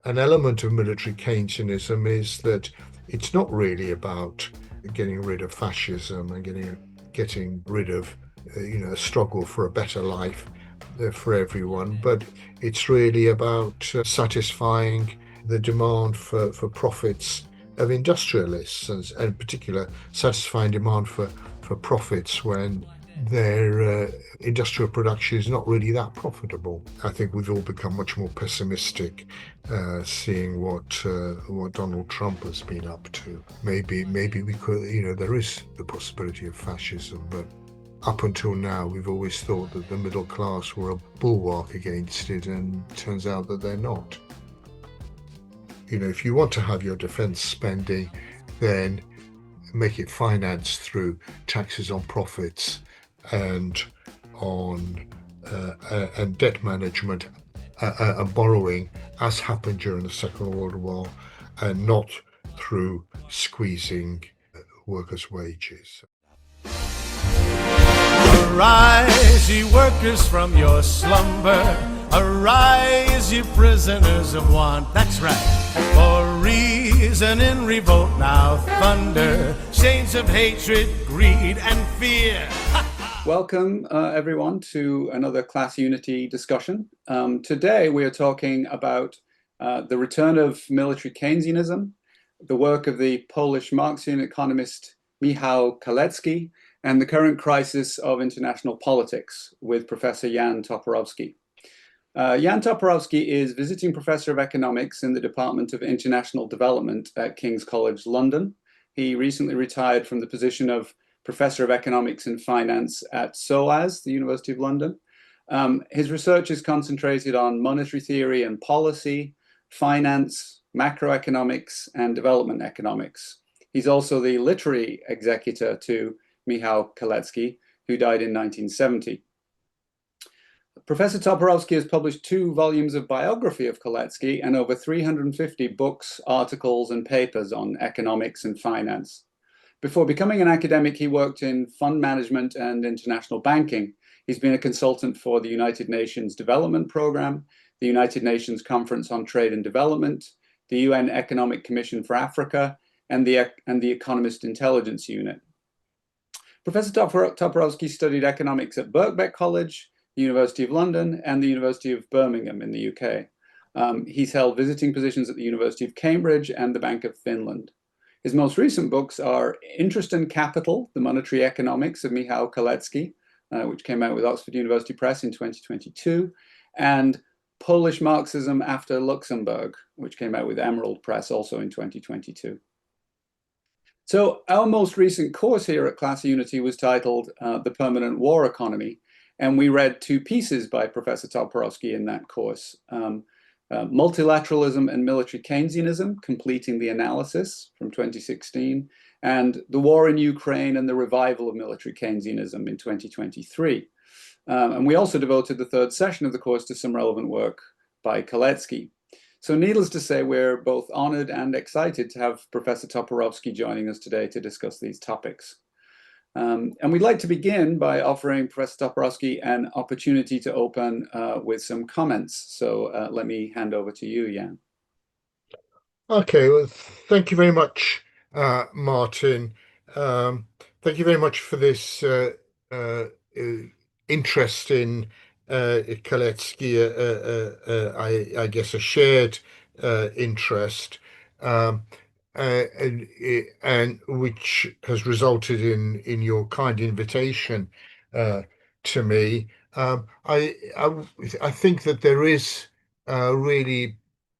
an element of military Keynesianism is that it's not really about getting rid of fascism and getting rid of a struggle for a better life for everyone, but it's really about satisfying the demand for profits of industrialists, and in particular satisfying demand for profits when their industrial production is not really that profitable. I think we've all become much more pessimistic, seeing what Donald Trump has been up to. Maybe we could, there is the possibility of fascism, but up until now, we've always thought that the middle class were a bulwark against it, and it turns out that they're not. If you want to have your defense spending, then make it financed through taxes on profits and on and debt management and borrowing, as happened during the Second World War, and not through squeezing workers' wages. Arise, ye workers, from your slumber. Arise, ye prisoners of want. That's right. For reason in revolt now thunder. Chains of hatred, greed, and fear. Welcome, everyone, to another Class Unity discussion. Today we are talking about the return of military Keynesianism, the work of the Polish Marxian economist Michał Kalecki, and the current crisis of international politics with Professor Jan Toporowski. Jan Toporowski is visiting professor of economics in the Department of International Development at King's College London. He recently retired from the position of Professor of Economics and Finance at SOAS, the University of London. His research is concentrated on monetary theory and policy, finance, macroeconomics, and development economics. He's also the literary executor to Michał Kalecki, who died in 1970. Professor Toporowski has published 2 volumes of biography of Kalecki and over 350 books, articles, and papers on economics and finance. Before becoming an academic, he worked in fund management and international banking. He's been a consultant for the United Nations Development Programme, the United Nations Conference on Trade and Development, the UN Economic Commission for Africa, and the Economist Intelligence Unit. Professor Toporowski studied economics at Birkbeck College, the University of London, and the University of Birmingham in the UK. He's held visiting positions at the University of Cambridge and the Bank of Finland. His most recent books are Interest and Capital, The Monetary Economics of Michał Kalecki, which came out with Oxford University Press in 2022, and Polish Marxism After Luxembourg, which came out with Emerald Press also in 2022. So our most recent course here at Class Unity was titled The Permanent War Economy, and we read 2 pieces by Professor Toporowski in that course. Multilateralism and Military Keynesianism, Completing the Analysis from 2016, and The War in Ukraine and the Revival of Military Keynesianism in 2023. And we also devoted the 3rd session of the course to some relevant work by Kalecki. So needless to say, we're both honored and excited to have Professor Toporowski joining us today to discuss these topics. And we'd like to begin by offering Professor Toporowski an opportunity to open with some comments. So let me hand over to you, Jan. Okay, well, thank you very much, Martin. Thank you very much for this interest in Kalecki, I guess a shared interest, and which has resulted in your kind invitation to me. I think that there is really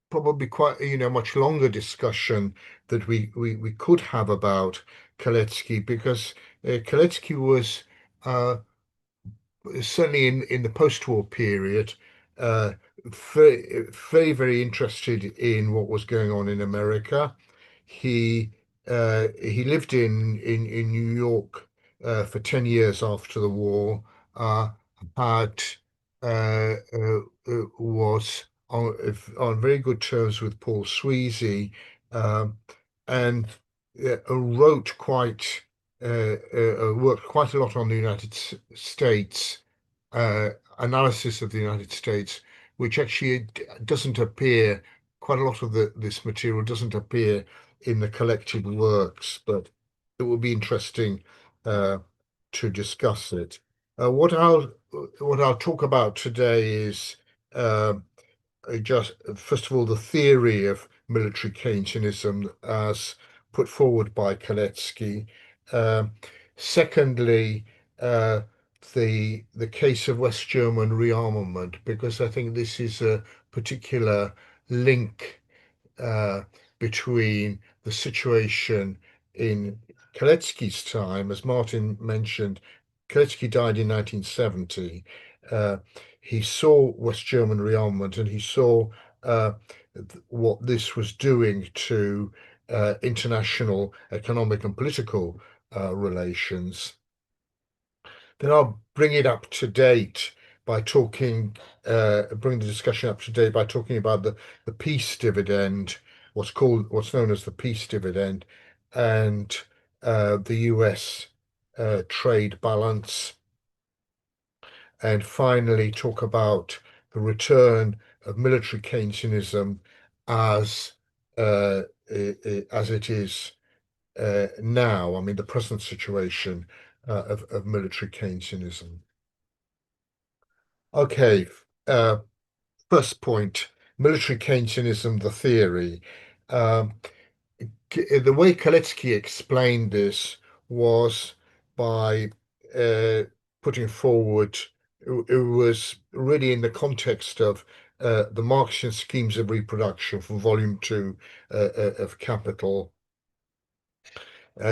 probably quite much longer discussion that we could have about Kalecki, because Kalecki was certainly in the post-war period very interested in what was going on in America. He lived in New York for 10 years after the war. Was on very good terms with Paul Sweezy, and worked quite a lot on the United States, analysis of the United States, which actually doesn't appear quite a lot of this material doesn't appear in the collected works, but it will be interesting to discuss it. What I'll talk about today is just first of all the theory of military Keynesianism as put forward by Kalecki. Secondly, the case of West German rearmament, because I think this is a particular link between the situation in Kalecki's time, as Martin mentioned. Kalecki died in 1970. He saw West German rearmament, and he saw what this was doing to international economic and political relations. Then I'll bring it up to date by talking, bring the discussion up to date by talking about the peace dividend, what's known as the peace dividend, and the US trade balance. And finally, talk about the return of military Keynesianism as it is now. I mean, the present situation of military Keynesianism. Okay, first point, military Keynesianism, the theory. The way Kalecki explained this was by putting forward, it was really in the context of the Marxian schemes of reproduction from Volume 2 of Capital.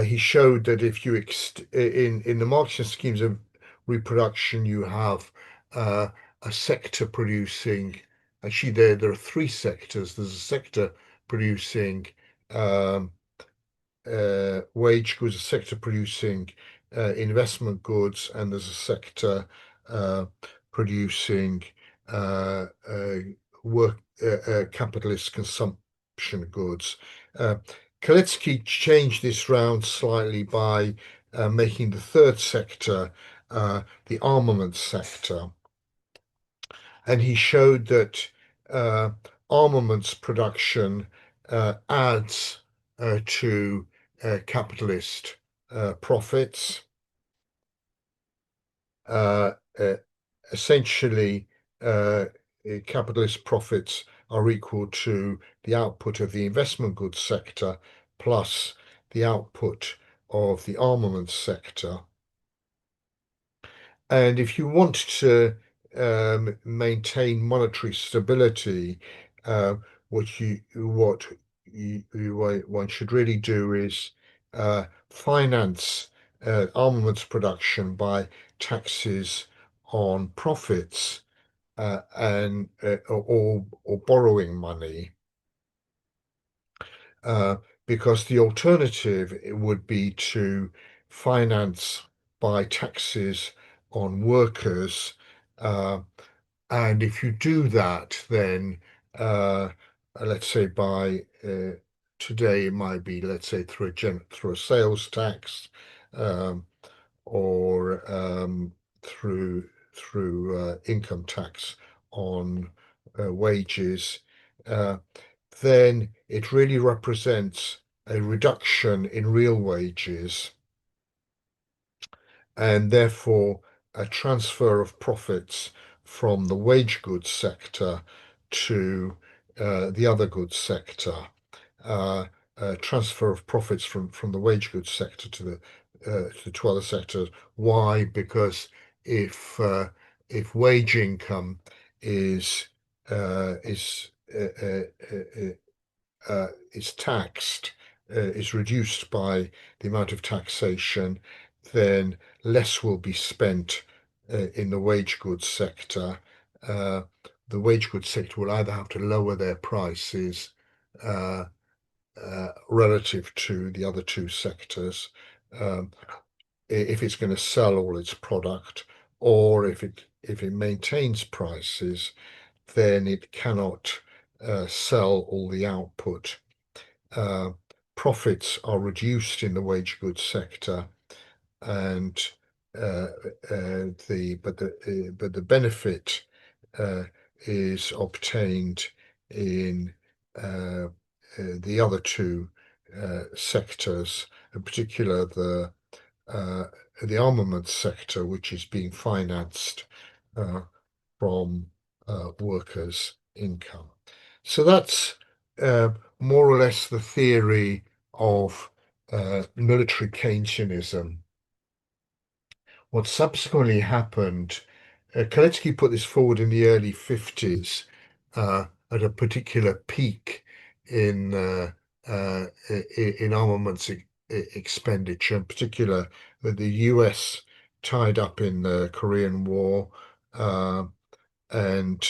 He showed that if you in the Marxian schemes of reproduction, you have a sector producing. Actually, there are three sectors. There's a sector producing wage goods, a sector producing investment goods, and there's a sector producing capitalist consumption goods. Kalecki changed this round slightly by making the third sector the armaments sector. And he showed that armaments production adds to capitalist profits. Essentially, capitalist profits are equal to the output of the investment goods sector plus the output of the armaments sector. And if you want to maintain monetary stability, what one should really do is finance armaments production by taxes on profits or borrowing money, because the alternative would be to finance by taxes on workers, and if you do that, then let's say by today it might be, let's say, through a sales tax, or through income tax on wages, then it really represents a reduction in real wages, and therefore a transfer of profits from the wage goods sector to the other goods sector. Transfer of profits from the wage goods sector to other sectors. Why? Because if wage income is taxed, is reduced by the amount of taxation, then less will be spent in the wage goods sector. The wage goods sector will either have to lower their prices relative to the other two sectors if it's going to sell all its product, or if it maintains prices, then it cannot sell all the output. Profits are reduced in the wage goods sector, and the benefit is obtained in the other two sectors, in particular the armaments sector, which is being financed from workers' income. So that's more or less the theory of military Keynesianism. What subsequently happened, Kalecki put this forward in the early 50s at a particular peak in armaments expenditure, in particular with the US tied up in the Korean War and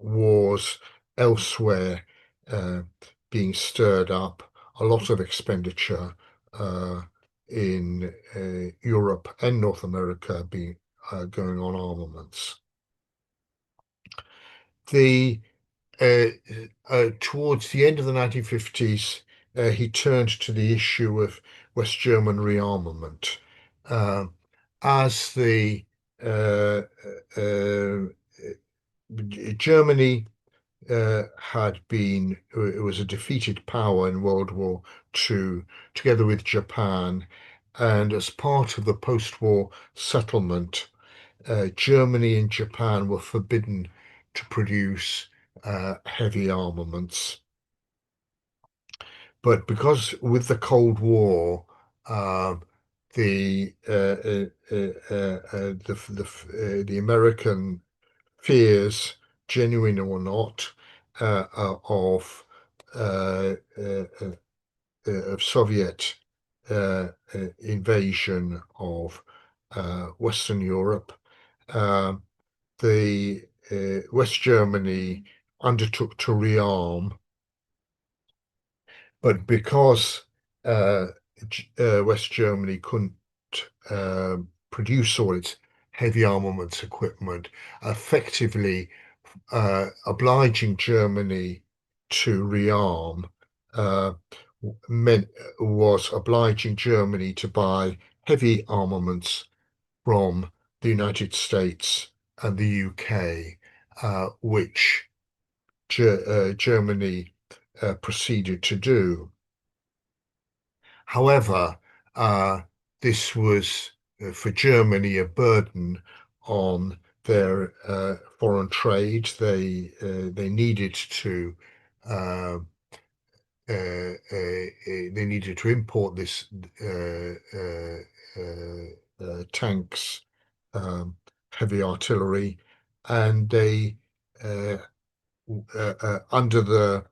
wars elsewhere being stirred up, a lot of expenditure in Europe and North America being going on armaments. Towards the end of the 1950s, he turned to the issue of West German rearmament. As the Germany it was a defeated power in World War II, together with Japan, and as part of the post-war settlement, Germany and Japan were forbidden to produce heavy armaments. But because with the Cold War, the American fears, genuine or not, of Soviet invasion of Western Europe, the West Germany undertook to rearm, but because West Germany couldn't produce all its heavy armaments equipment, effectively obliging Germany to rearm was obliging Germany to buy heavy armaments from the United States and the UK, which Germany proceeded to do. However, this was for Germany a burden on their foreign trade. They needed to import this tanks, heavy artillery, and they under the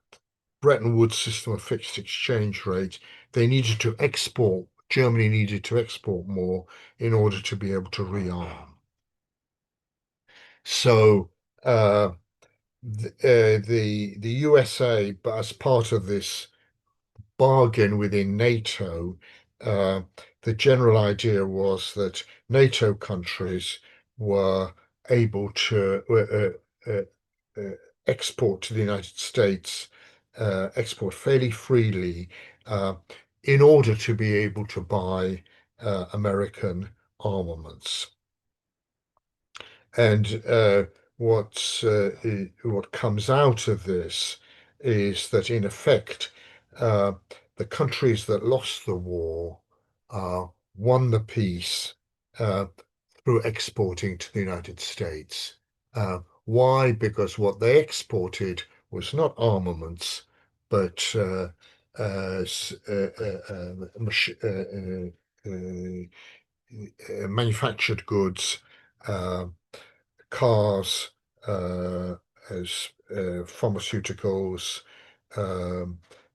Bretton Woods system of fixed exchange rate, they needed to export. Germany needed to export more in order to be able to rearm. So the USA, but as part of this bargain within NATO, the general idea was that NATO countries were able to export to the United States, export fairly freely in order to be able to buy American armaments. And what comes out of this is that, in effect, the countries that lost the war won the peace through exporting to the United States. Why? Because what they exported was not armaments, but manufactured goods, cars, as pharmaceuticals,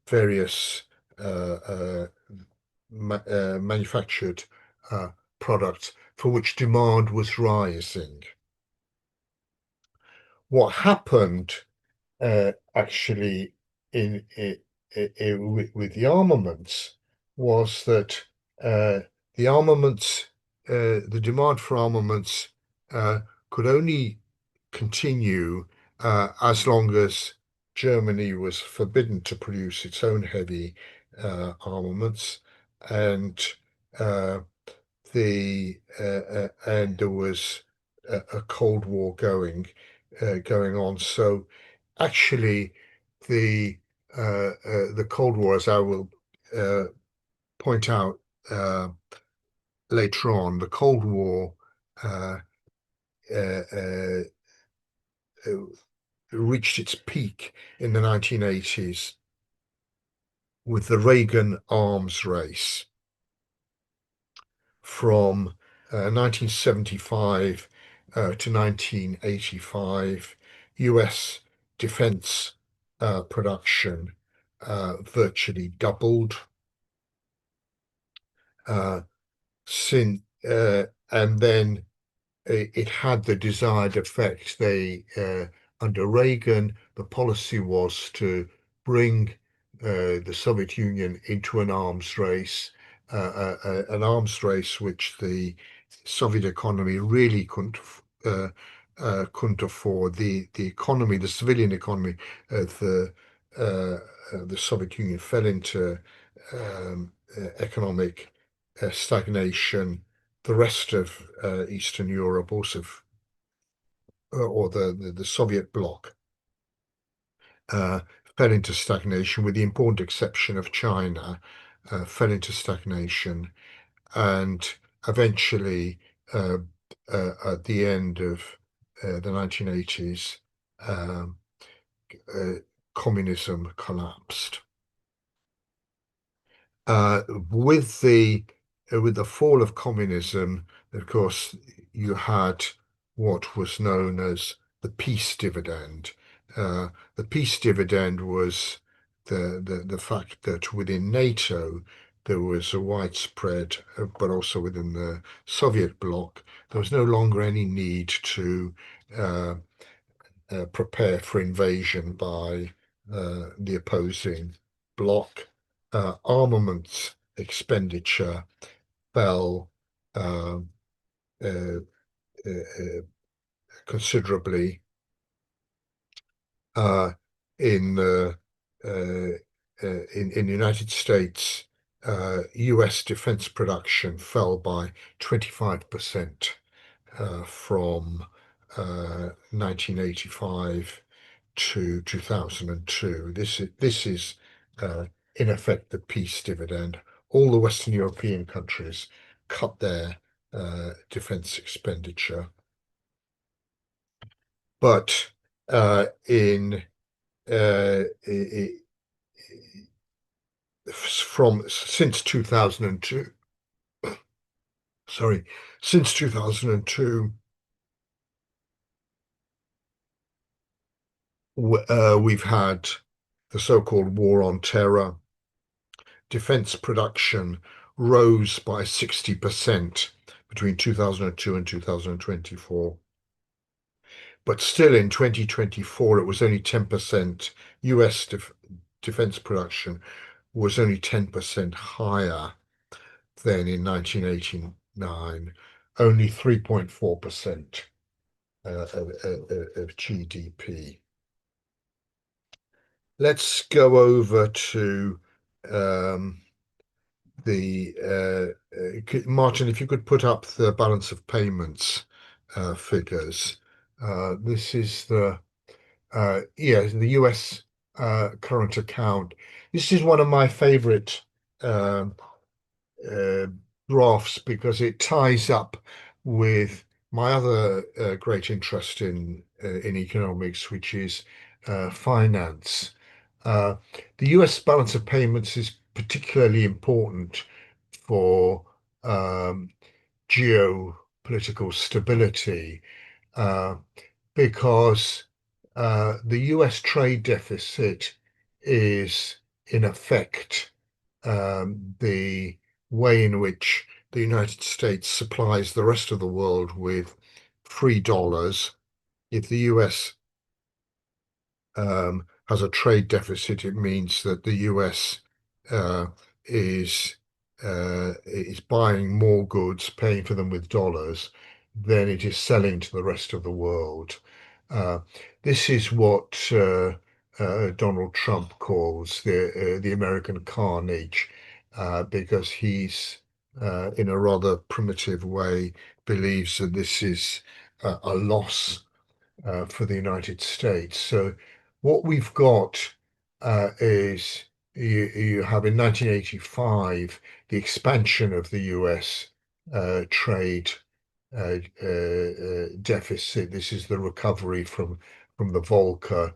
various manufactured products for which demand was rising. What happened actually with the armaments was that the demand for armaments could only continue as long as Germany was forbidden to produce its own heavy armaments, and there was a Cold War going, going on. So actually, the Cold War, as I will point out later on, the Cold War uh, uh, uh, reached its peak in the 1980s with the Reagan arms race from 1975 to 1985. US defense production virtually doubled. And then it had the desired effect. Under Reagan, the policy was to bring the Soviet Union into an arms race, which the Soviet economy really couldn't afford. The economy, the civilian economy of the Soviet Union fell into economic stagnation. The rest of Eastern Europe also, or the Soviet bloc, fell into stagnation, with the important exception of China, fell into stagnation, and eventually, at the end of the 1980s, communism collapsed. With the fall of communism, of course, you had what was known as the peace dividend. The peace dividend was the fact that within NATO there was a widespread, but also within the Soviet bloc, there was no longer any need to prepare for invasion by the opposing bloc. Armaments expenditure fell considerably in the United States. US defense production fell by 25% from 1985 to 2002. This is in effect the peace dividend. All the Western European countries cut their defense expenditure, but since 2002, we've had the so-called war on terror. Defense production rose by 60% between 2002 and 2024. But still in 2024, it was only 10%. US defense production was only 10% higher than in 1989, only 3.4% of GDP. Let's go over to Martin, if you could put up the balance of payments figures. This is the US current account. This is one of my favorite graphs because it ties up with my other great interest in economics, which is finance. The US balance of payments is particularly important for geopolitical stability because the US trade deficit is, in effect, the way in which the United States supplies the rest of the world with free dollars. If the US has a trade deficit, it means that the US is buying more goods, paying for them with dollars, than it is selling to the rest of the world. This is what Donald Trump calls the American carnage, because he's, in a rather primitive way, believes that this is a loss for the United States. So what we've got is you have in 1985 the expansion of the US trade deficit. This is the recovery from the Volcker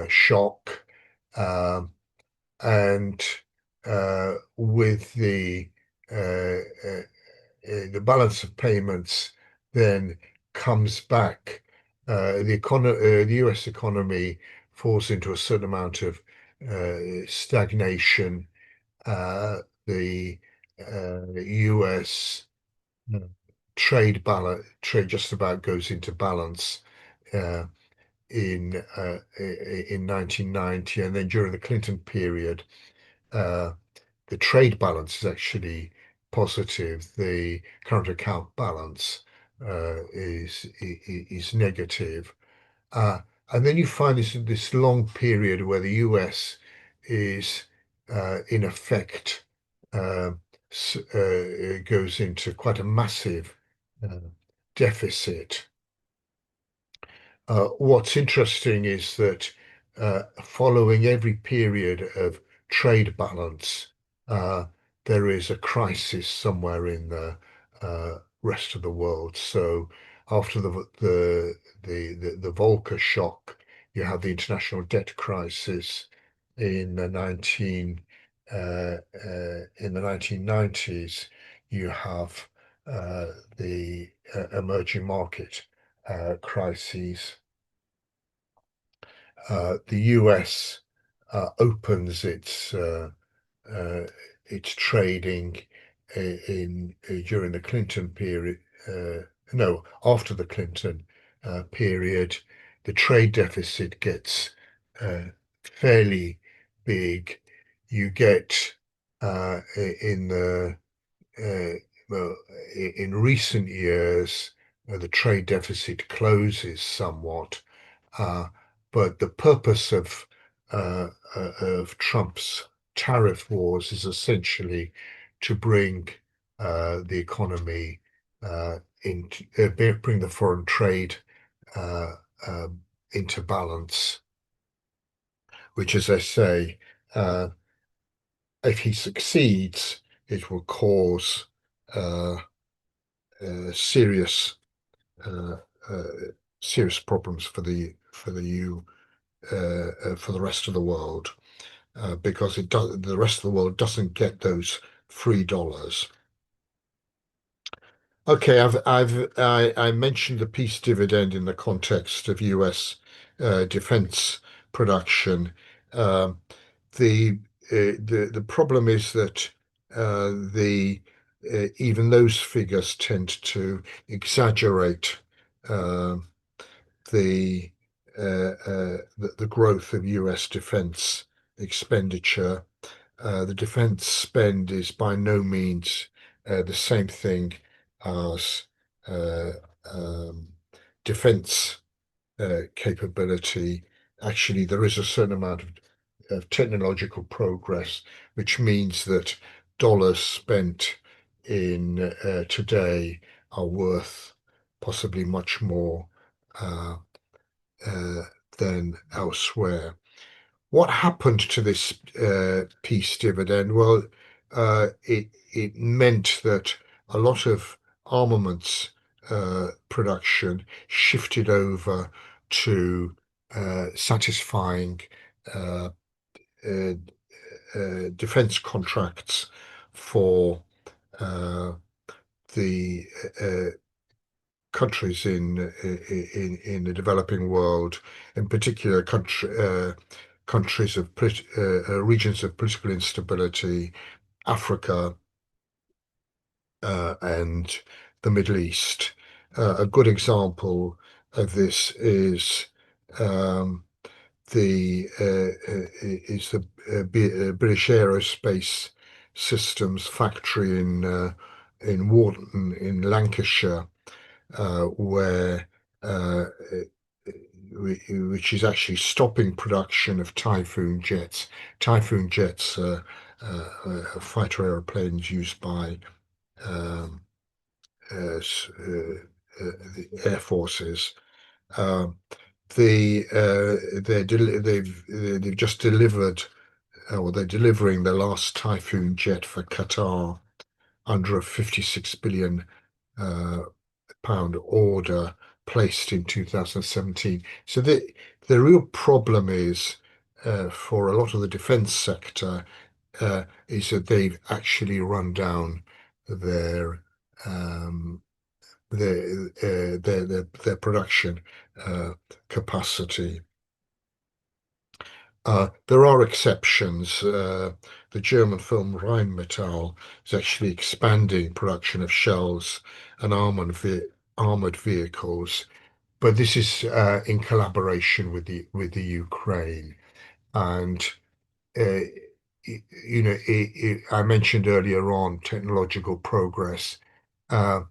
shock, and with the balance of payments then comes back. The US economy falls into a certain amount of stagnation. The US trade just about goes into balance uh, in 1990, and then during the Clinton period, uh, the trade balance is actually positive. The current account balance is negative, and then you find this long period where the US is in effect uh, goes into quite a massive uh, deficit. What's interesting is that following every period of trade balance, uh, there is a crisis somewhere in the rest of the world. So after the Volcker shock, you have the international debt crisis in the 1990s. You have the emerging market crises. The US opens uh, its trading during the Clinton period. No, after the Clinton period, the trade deficit gets fairly big. You get in the well, in recent years, the trade deficit closes somewhat, uh, but the purpose of Trump's tariff wars is essentially to bring the economy bring the foreign trade uh, into balance, which, as I say, uh, if he succeeds, it will cause uh, serious uh, uh, serious problems for the EU for the rest of the world because the rest of the world doesn't get those free dollars. Okay, I mentioned the peace dividend in the context of US defense production. Um, the problem is that the even those figures tend to exaggerate uh, the, the growth of US defense expenditure. The defense spend is by no means the same thing as uh, um, defense capability. Actually, there is a certain amount of technological progress, which means that dollars spent in today are worth possibly much more uh, uh, than elsewhere. What happened to this peace dividend? Well, it meant that a lot of armaments production shifted over to satisfying uh, uh, defense contracts for uh, the countries in the developing world, in particular countries of regions of political instability, Africa and the Middle East. A good example of this is um, the British Aerospace Systems factory in Warton in Lancashire, where which is actually stopping production of Typhoon jets. Typhoon jets are fighter aeroplanes used by um, the air forces, They've just delivered, or they're delivering the last Typhoon jet for Qatar under a 56 billion pound order placed in 2017. So the real problem is for a lot of the defence sector is that they've actually run down their um, their production capacity. There are exceptions. The German firm Rheinmetall is actually expanding production of shells and armored vehicles, but this is in collaboration with the Ukraine. And uh, I mentioned earlier on technological progress. Uh,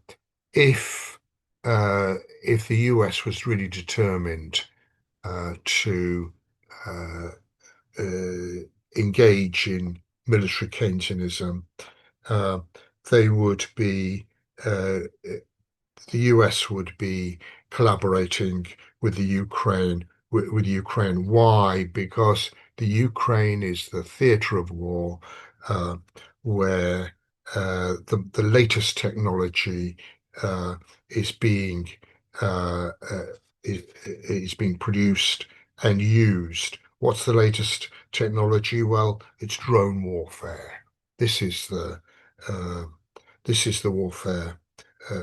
if if the US was really determined to uh, uh, engage in military Keynesianism, uh, they would be the US would be collaborating with the Ukraine with Ukraine. Why? Because the Ukraine is the theater of war where the latest technology uh, is being uh, uh, is being produced and used. What's the latest technology? Well, it's drone warfare. This is the uh, this is the warfare uh,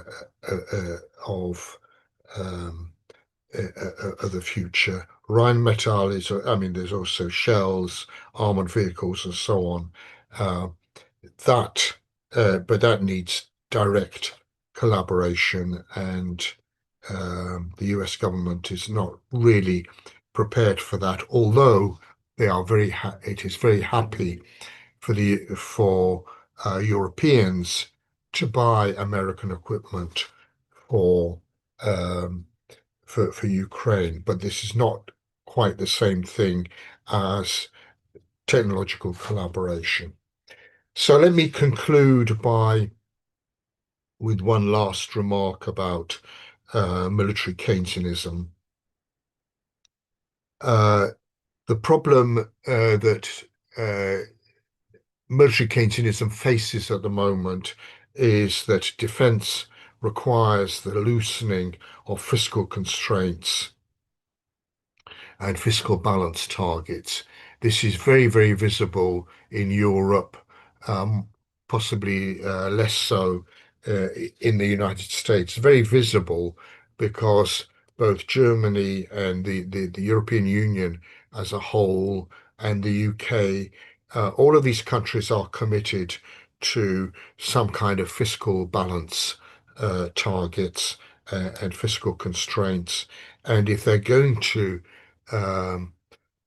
of of the future. Rheinmetall is, I mean, there's also shells, armored vehicles, and so on. Uh, that, but that needs direct collaboration, and the US government is not really prepared for that. Although they are it is very happy for Europeans to buy American equipment for um, for Ukraine, but this is not quite the same thing as technological collaboration. So let me conclude with one last remark about military Keynesianism. The problem that military Keynesianism faces at the moment is that defense requires the loosening of fiscal constraints and fiscal balance targets. This is very, very visible in Europe, possibly less so in the United States. Very visible because both Germany and the European Union as a whole and the UK, all of these countries are committed to some kind of fiscal balance targets and fiscal constraints. And if they're going to um,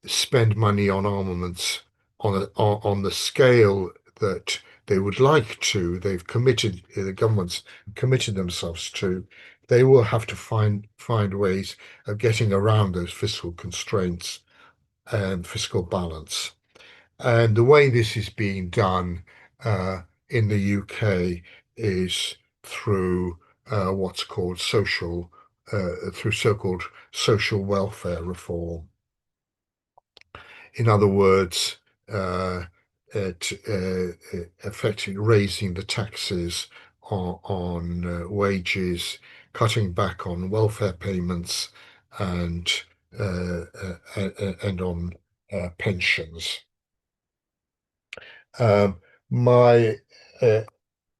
spend money on armaments on the scale that they would like to, the governments committed themselves to, they will have to find ways of getting around those fiscal constraints and fiscal balance. And the way this is being done in the UK is through what's called through so-called social welfare reform. In other words, affecting raising the taxes on wages, cutting back on welfare payments, and on pensions. My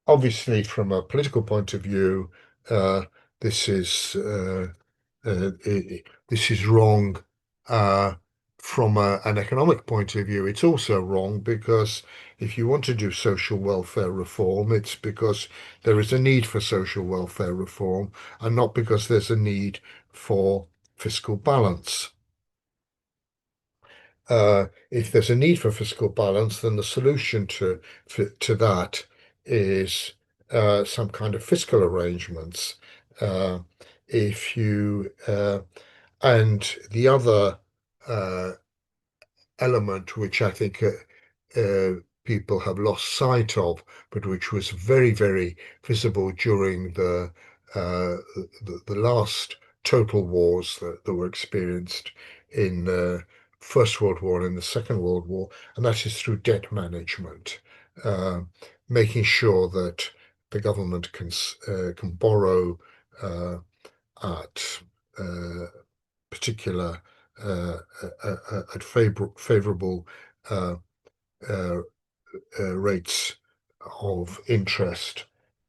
Obviously, from a political point of view, uh, this is this is wrong. From an economic point of view, it's also wrong because if you want to do social welfare reform, it's because there is a need for social welfare reform and not because there's a need for fiscal balance. If there's a need for fiscal balance, then the solution to that is some kind of fiscal arrangements. Uh, if you and the other uh, element, which I think people have lost sight of, but which was very, very visible during the last total wars that were experienced in the First World War and in the Second World War, and that is through debt management, making sure that the government can borrow at particular at favorable rates of interest,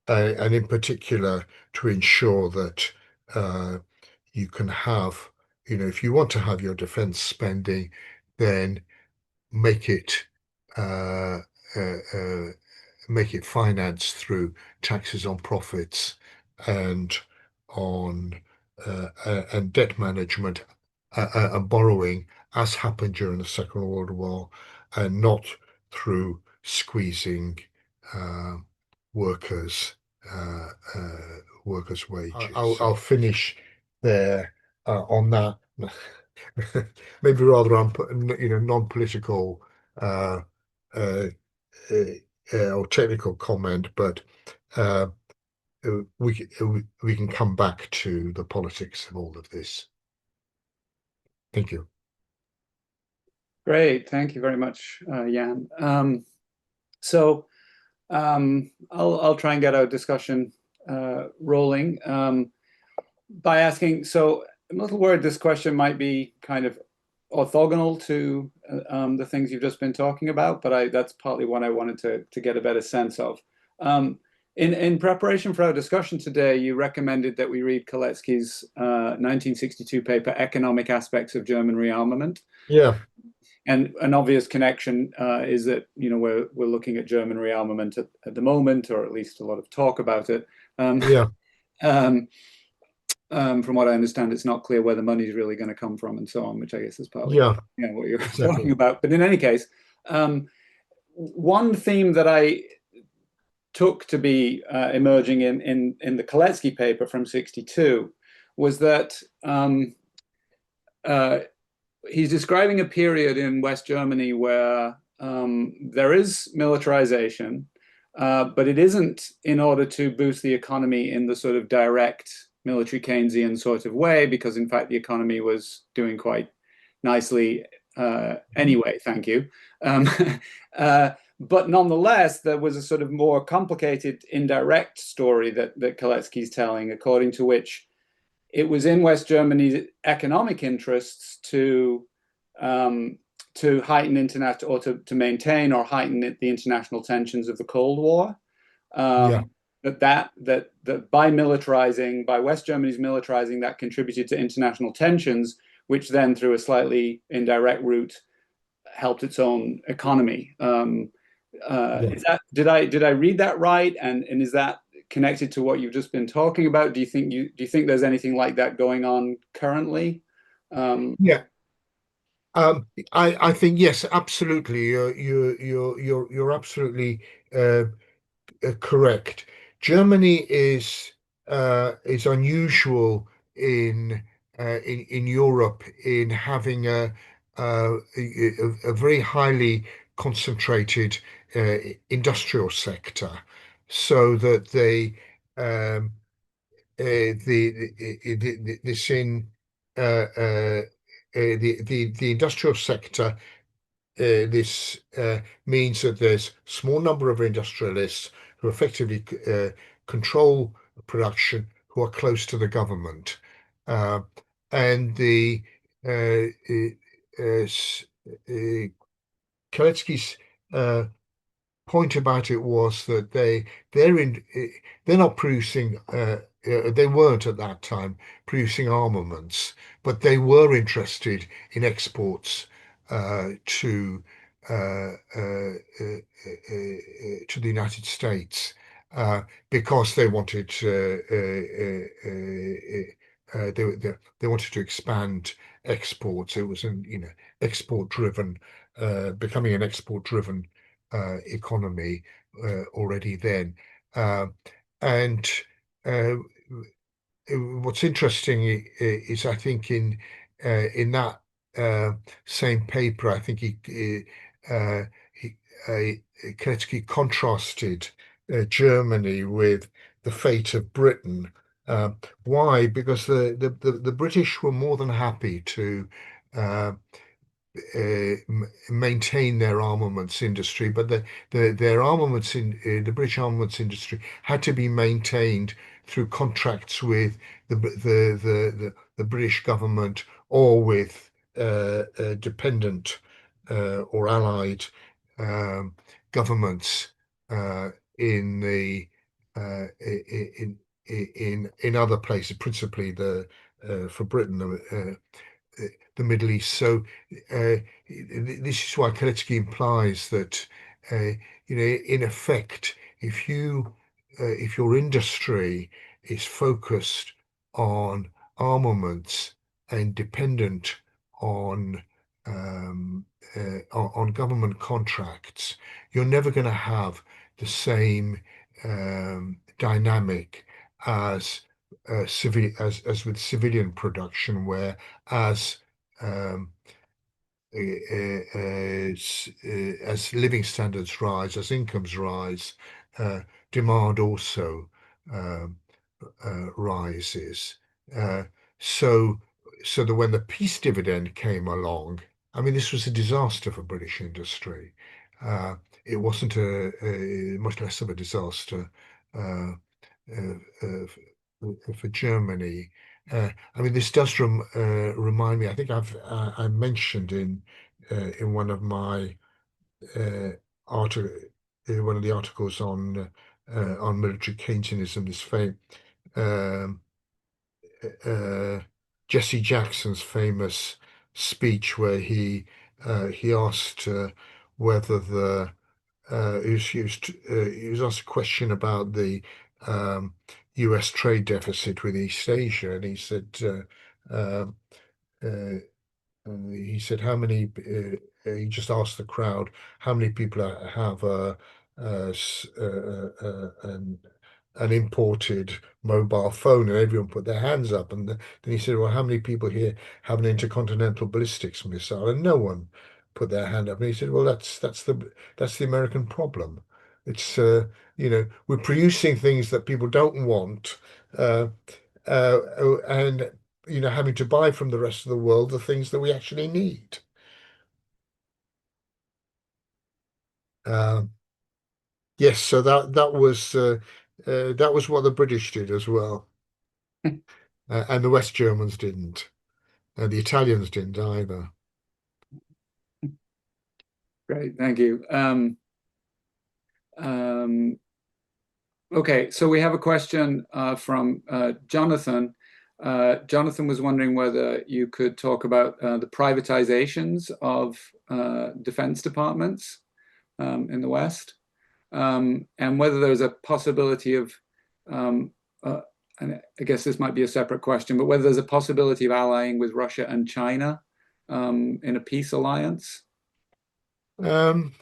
and in particular to ensure that you can have, if you want to have your defense spending, then make it uh, uh, uh, make it financed through taxes on profits and on and debt management and borrowing, as happened during the Second World War, and not through squeezing uh, workers workers' wages. I'll finish there on that. Maybe rather non-political uh, uh, or technical comment, but uh, we can come back to the politics of all of this. Thank you. Great, thank you very much, Jan. I'll try and get our discussion rolling by asking. So I'm a little worried this question might be kind of orthogonal to the things you've just been talking about, but that's partly what I wanted to get a better sense of. In preparation for our discussion today, you recommended that we read Kalecki's 1962 paper, Economic Aspects of German Rearmament. Yeah. And an obvious connection is that we're looking at German rearmament at the moment, or at least a lot of talk about it. From what I understand, it's not clear where the money is really going to come from, and so on, which I guess is partly what you're talking about. But in any case, one theme that I took to be emerging in the Kalecki paper from '62 was that he's describing a period in West Germany where there is militarization, but it isn't in order to boost the economy in the sort of direct military Keynesian sort of way, because in fact the economy was doing quite nicely anyway, thank you. But nonetheless, there was a sort of more complicated indirect story that Kalecki's telling, according to which it was in West Germany's economic interests to heighten international, or to maintain or heighten the international tensions of the Cold War. That by militarizing, by West Germany's militarizing, that contributed to international tensions, which then, through a slightly indirect route, helped its own economy. Did I read that right? And is that connected to what you've just been talking about? Do you think there's anything like that going on currently? I think yes, absolutely. You're absolutely correct. Germany is unusual in Europe in having a very highly concentrated industrial sector, so that they the industrial sector. This means that there's a small number of industrialists who effectively control production, who are close to the government, and the Kalecki's point about it was that they're not producing. They weren't at that time producing armaments, but they were interested in exports to the United States because they wanted they wanted to expand exports. It was export driven, becoming an export driven economy already then, and what's interesting is I think in that same paper, I think Kalecki contrasted Germany with the fate of Britain Why? Because the British were more than happy to uh, maintain their armaments industry, but their armaments in the British armaments industry had to be maintained through contracts with the British government or with dependent or allied um, governments in the in other places, principally for Britain, the Middle East. So this is why Kalecki implies that in effect, if your industry is focused on armaments and dependent on on government contracts, you're never going to have the same dynamic as as with civilian production, where as um, as living standards rise, as incomes rise, demand also um, rises. Uh, so, so that when the peace dividend came along, I mean, this was a disaster for British industry. Uh, it wasn't much less of a disaster uh, for Germany. I mean, this does remind me. I think I mentioned in one of my uh, article, one of the articles on military Keynesianism, this um, uh, Jesse Jackson's famous speech where he asked whether he was asked a question about the U.S. trade deficit with East Asia, and um, uh, he said, "How many?" He just asked the crowd, "How many people have an imported mobile phone?" And everyone put their hands up. And then he said, "Well, how many people here have an intercontinental ballistics missile?" And no one put their hand up. And he said, "Well, that's the American problem. It's we're producing things that people don't want, uh, and having to buy from the rest of the world the things that we actually need." Um, yes, so that was what the British did as well, and the West Germans didn't, and the Italians didn't either. Great, thank you. Um, okay, so we have a question from Jonathan. Jonathan was wondering whether you could talk about the privatizations of defense departments in the West, and whether there's a possibility of, um, and I guess this might be a separate question, but whether there's a possibility of allying with Russia and China in a peace alliance. Um,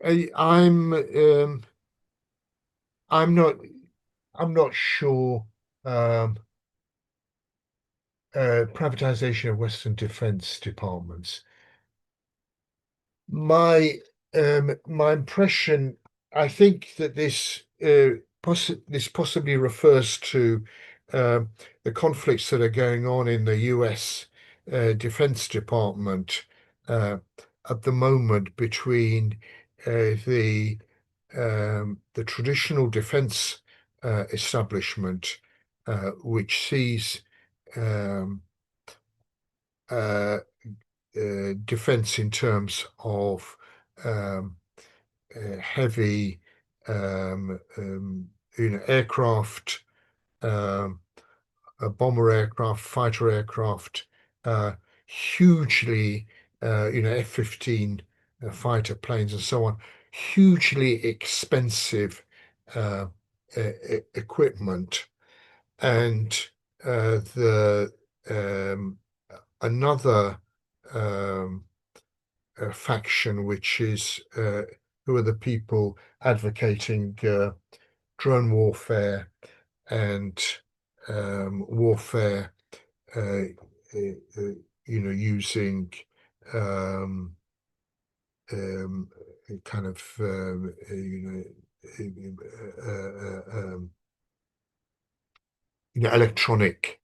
I, I'm um, I'm not I'm not sure. Um, Privatization of Western defense departments. My impression, I think that this possibly refers to the conflicts that are going on in the U.S. Defense Department uh, at the moment between the traditional defense establishment, which sees um, uh, defense in terms of um, heavy aircraft, um, bomber aircraft, fighter aircraft, uh, hugely F-15 fighter planes and so on, hugely expensive equipment, and the another um, faction, which is who are the people advocating drone warfare and warfare, uh, using um, kind of electronic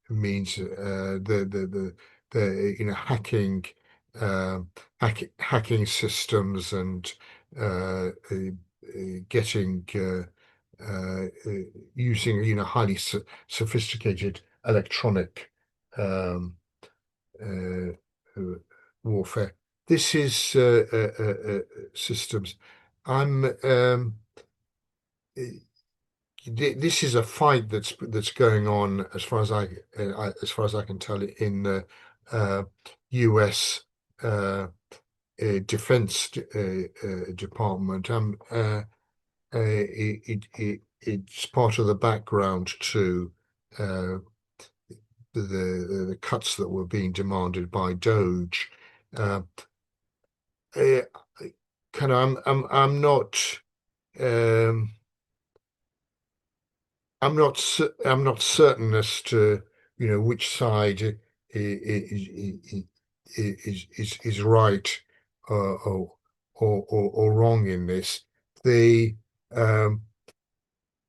means the hacking systems and getting using highly sophisticated electronic um, warfare. This is systems. This is a fight that's going on as far as I can tell in the U.S. Defense Department. It's part of the background to the cuts that were being demanded by Doge. I'm not. I'm not certain as to which side is right or wrong in this. The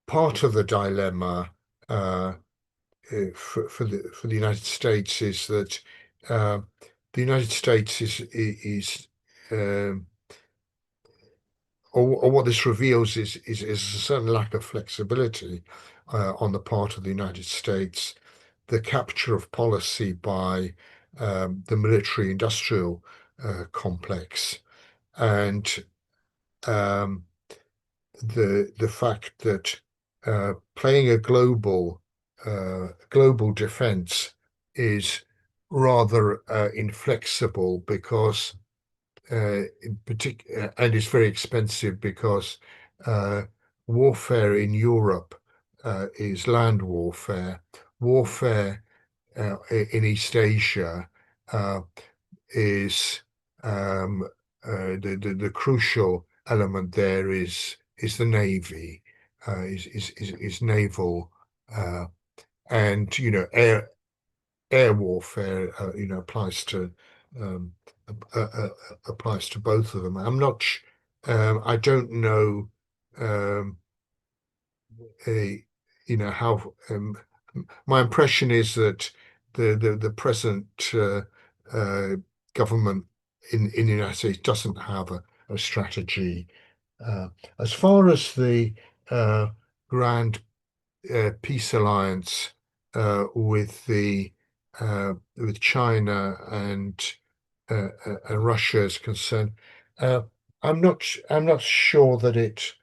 part of the dilemma for the United States is that the United States is or what this reveals is a certain lack of flexibility on the part of the United States, the capture of policy by the military-industrial complex, and the fact that playing a global defense is rather inflexible because in particular, and it's very expensive because warfare in Europe is land warfare. Warfare in East Asia is the crucial element there is the Navy, is naval, and air warfare applies to both of them. I don't know how. My impression is that the present government in the United States doesn't have a strategy. As far as the Grand Peace Alliance with China and Russia is concerned, I'm not sure that it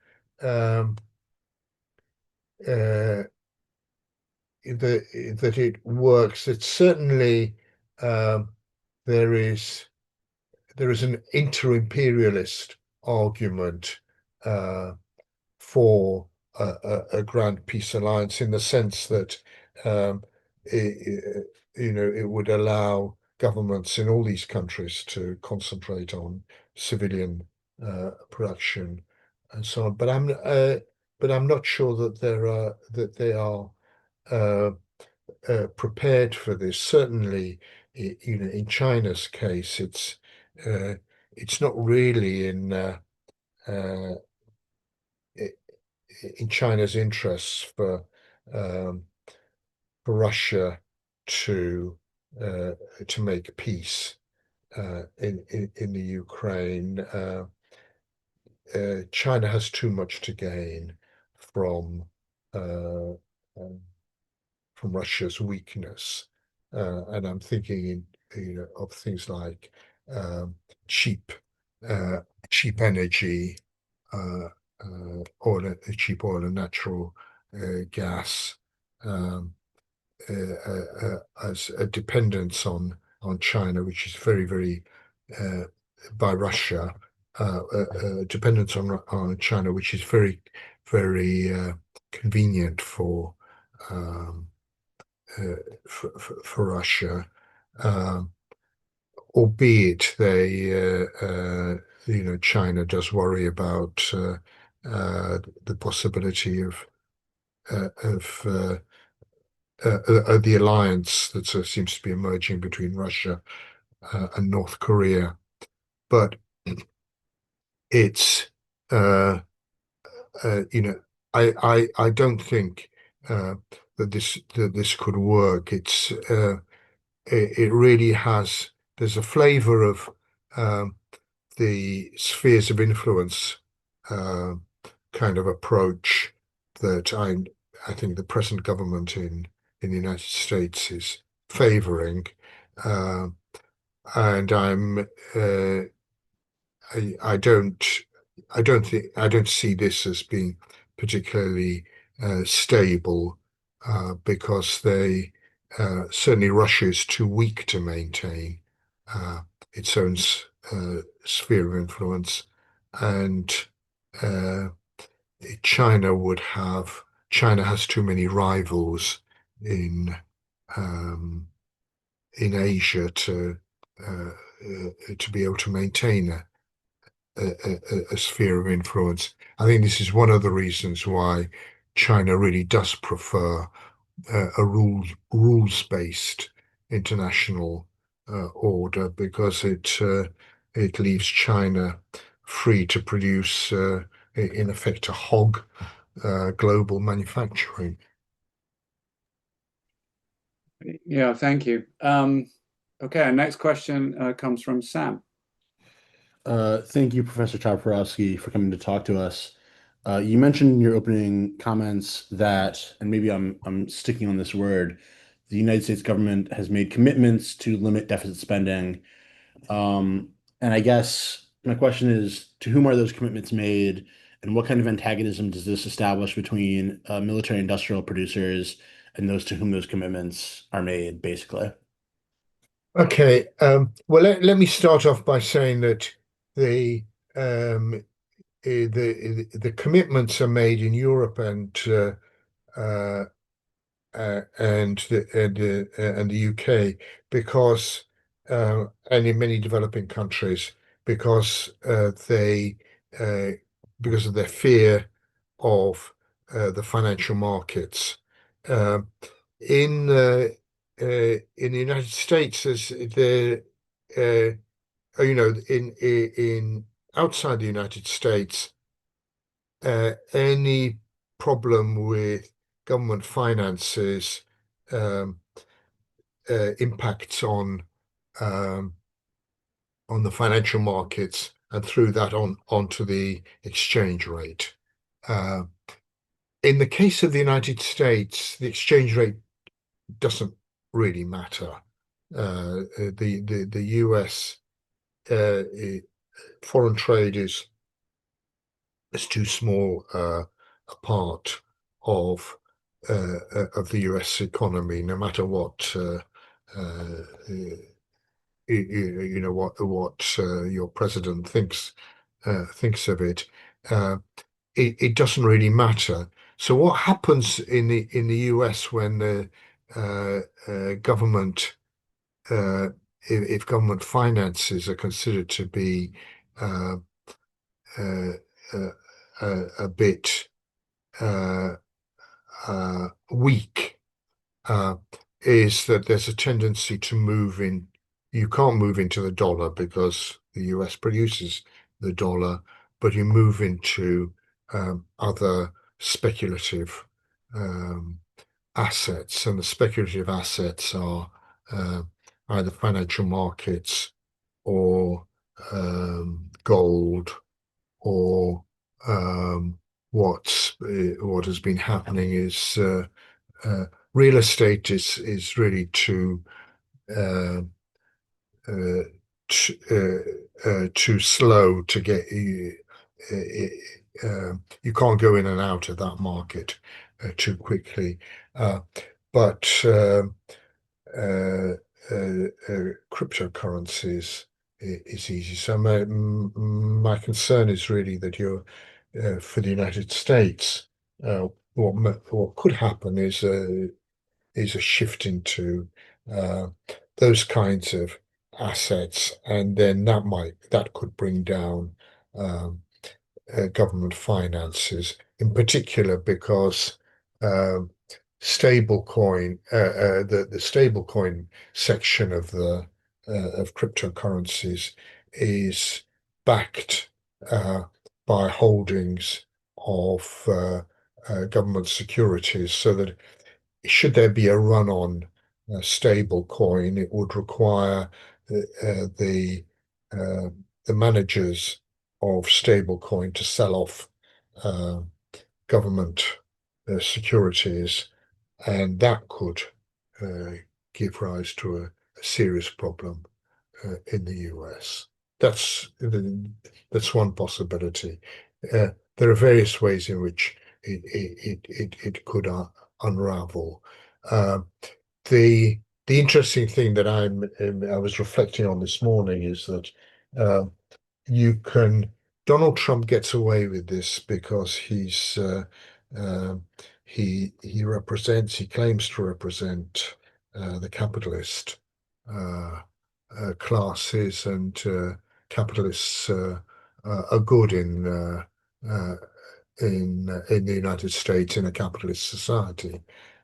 that it works. It's certainly there is an inter-imperialist argument for a Grand Peace Alliance in the sense that it would allow governments in all these countries to concentrate on civilian production and so on. But I'm not sure that they are prepared for this. Certainly, in China's case, it's not really in China's interests for Russia to make peace in the Ukraine. China has too much to gain from Russia's weakness, and I'm thinking of things like cheap energy, cheap oil and natural gas, as a dependence on China, which is very, very by Russia, dependence on China, which is very, very convenient for Russia, albeit China does worry about the possibility of the alliance that seems to be emerging between Russia and North Korea, but it's I I don't think that this could work. It really has. There's a flavour of the spheres of influence uh, kind of approach that I think the present government in the United States is favouring, and I don't see this as being particularly stable because they certainly Russia is too weak to maintain its own sphere of influence, and uh, China has too many rivals in um, in Asia to be able to maintain a sphere of influence. I think this is one of the reasons why China really does prefer a rules-based international order, because it leaves China free to produce, in effect, a hog global manufacturing. Yeah, thank you. Okay, our next question comes from Sam. Thank you, Professor Toporowski, for coming to talk to us. You mentioned in your opening comments that, and maybe I'm sticking on this word, the United States government has made commitments to limit deficit spending. And I guess my question is, to whom are those commitments made, and what kind of antagonism does this establish between military industrial producers and those to whom those commitments are made, basically? Okay, well, let me start off by saying that the the commitments are made in Europe uh, and the UK because and in many developing countries because they because of their fear of the financial markets. Uh, in the United States, as the in outside the United States, any problem with government finances um, impacts um, on the financial markets, and through that onto the exchange rate. Uh, in the case of the United States, the exchange rate doesn't really matter. The US foreign trade is too small a part of the US economy, no matter what what your president thinks of it. It doesn't really matter. So what happens in the US when the government if government finances are considered to be uh, uh, a bit weak, is that there's a tendency to move in. You can't move into the dollar because the US produces the dollar, but you move into other speculative assets, and the speculative assets are either financial markets or gold, or what has been happening is real estate is really uh, uh, too slow to get. You can't go in and out of that market too quickly, but cryptocurrencies is easy. So my concern is really that you're for the United States. What could happen is a shift into those kinds of assets, and then that could bring down government finances, in particular because the stable coin section of the of cryptocurrencies is backed by holdings of government securities, so that should there be a run on stable coin, it would require the managers of stable coin to sell off government securities, and that could give rise to a serious problem in the US. That's one possibility. There are various ways in which it could unravel. The interesting thing that I was reflecting on this morning is that you can Donald Trump gets away with this because he claims to represent the capitalist classes, and capitalists are good in the United States in a capitalist society.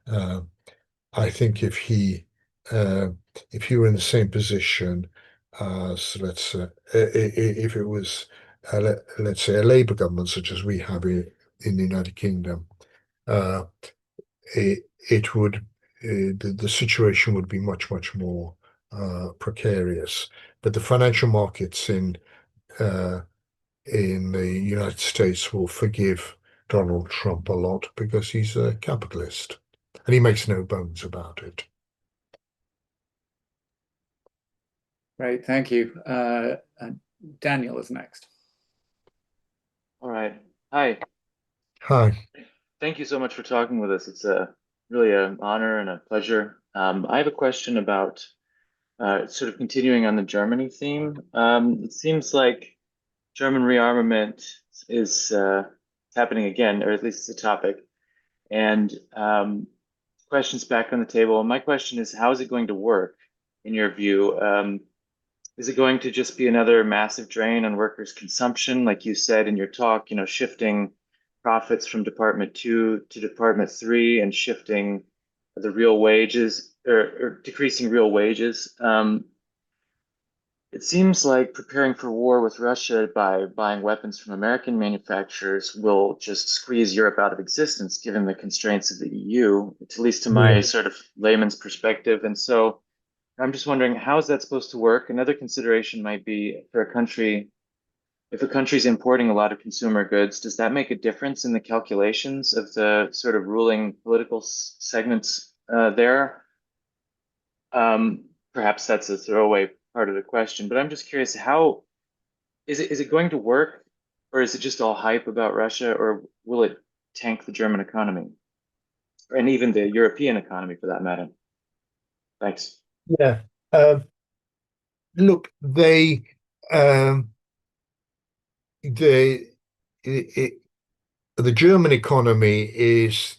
I think if he were in the same position as, if it was let's say a Labour government such as we have in the United Kingdom, uh, it would the situation would be much more precarious. But the financial markets in the United States will forgive Donald Trump a lot because he's a capitalist, and he makes no bones about it. Great, thank you. Daniel is next. All right. Hi. Hi. Thank you so much for talking with us. It's really an honor and a pleasure. I have a question about sort of continuing on the Germany theme. It seems like German rearmament is happening again, or at least it's a topic. And questions back on the table. My question is, how is it going to work in your view? Is it going to just be another massive drain on workers' consumption, like you said in your talk, shifting profits from Department 2 to Department 3 and shifting the real wages or decreasing real wages? It seems like preparing for war with Russia by buying weapons from American manufacturers will just squeeze Europe out of existence, given the constraints of the EU, at least to my sort of layman's perspective. And so I'm just wondering, how is that supposed to work? Another consideration might be for a country, if a country's importing a lot of consumer goods, does that make a difference in the calculations of the sort of ruling political segments there? Perhaps that's a throwaway part of the question, but I'm just curious, how is it going to work, or is it just all hype about Russia, or will it tank the German economy, and even the European economy for that matter? Thanks. Yeah. Look, the German economy is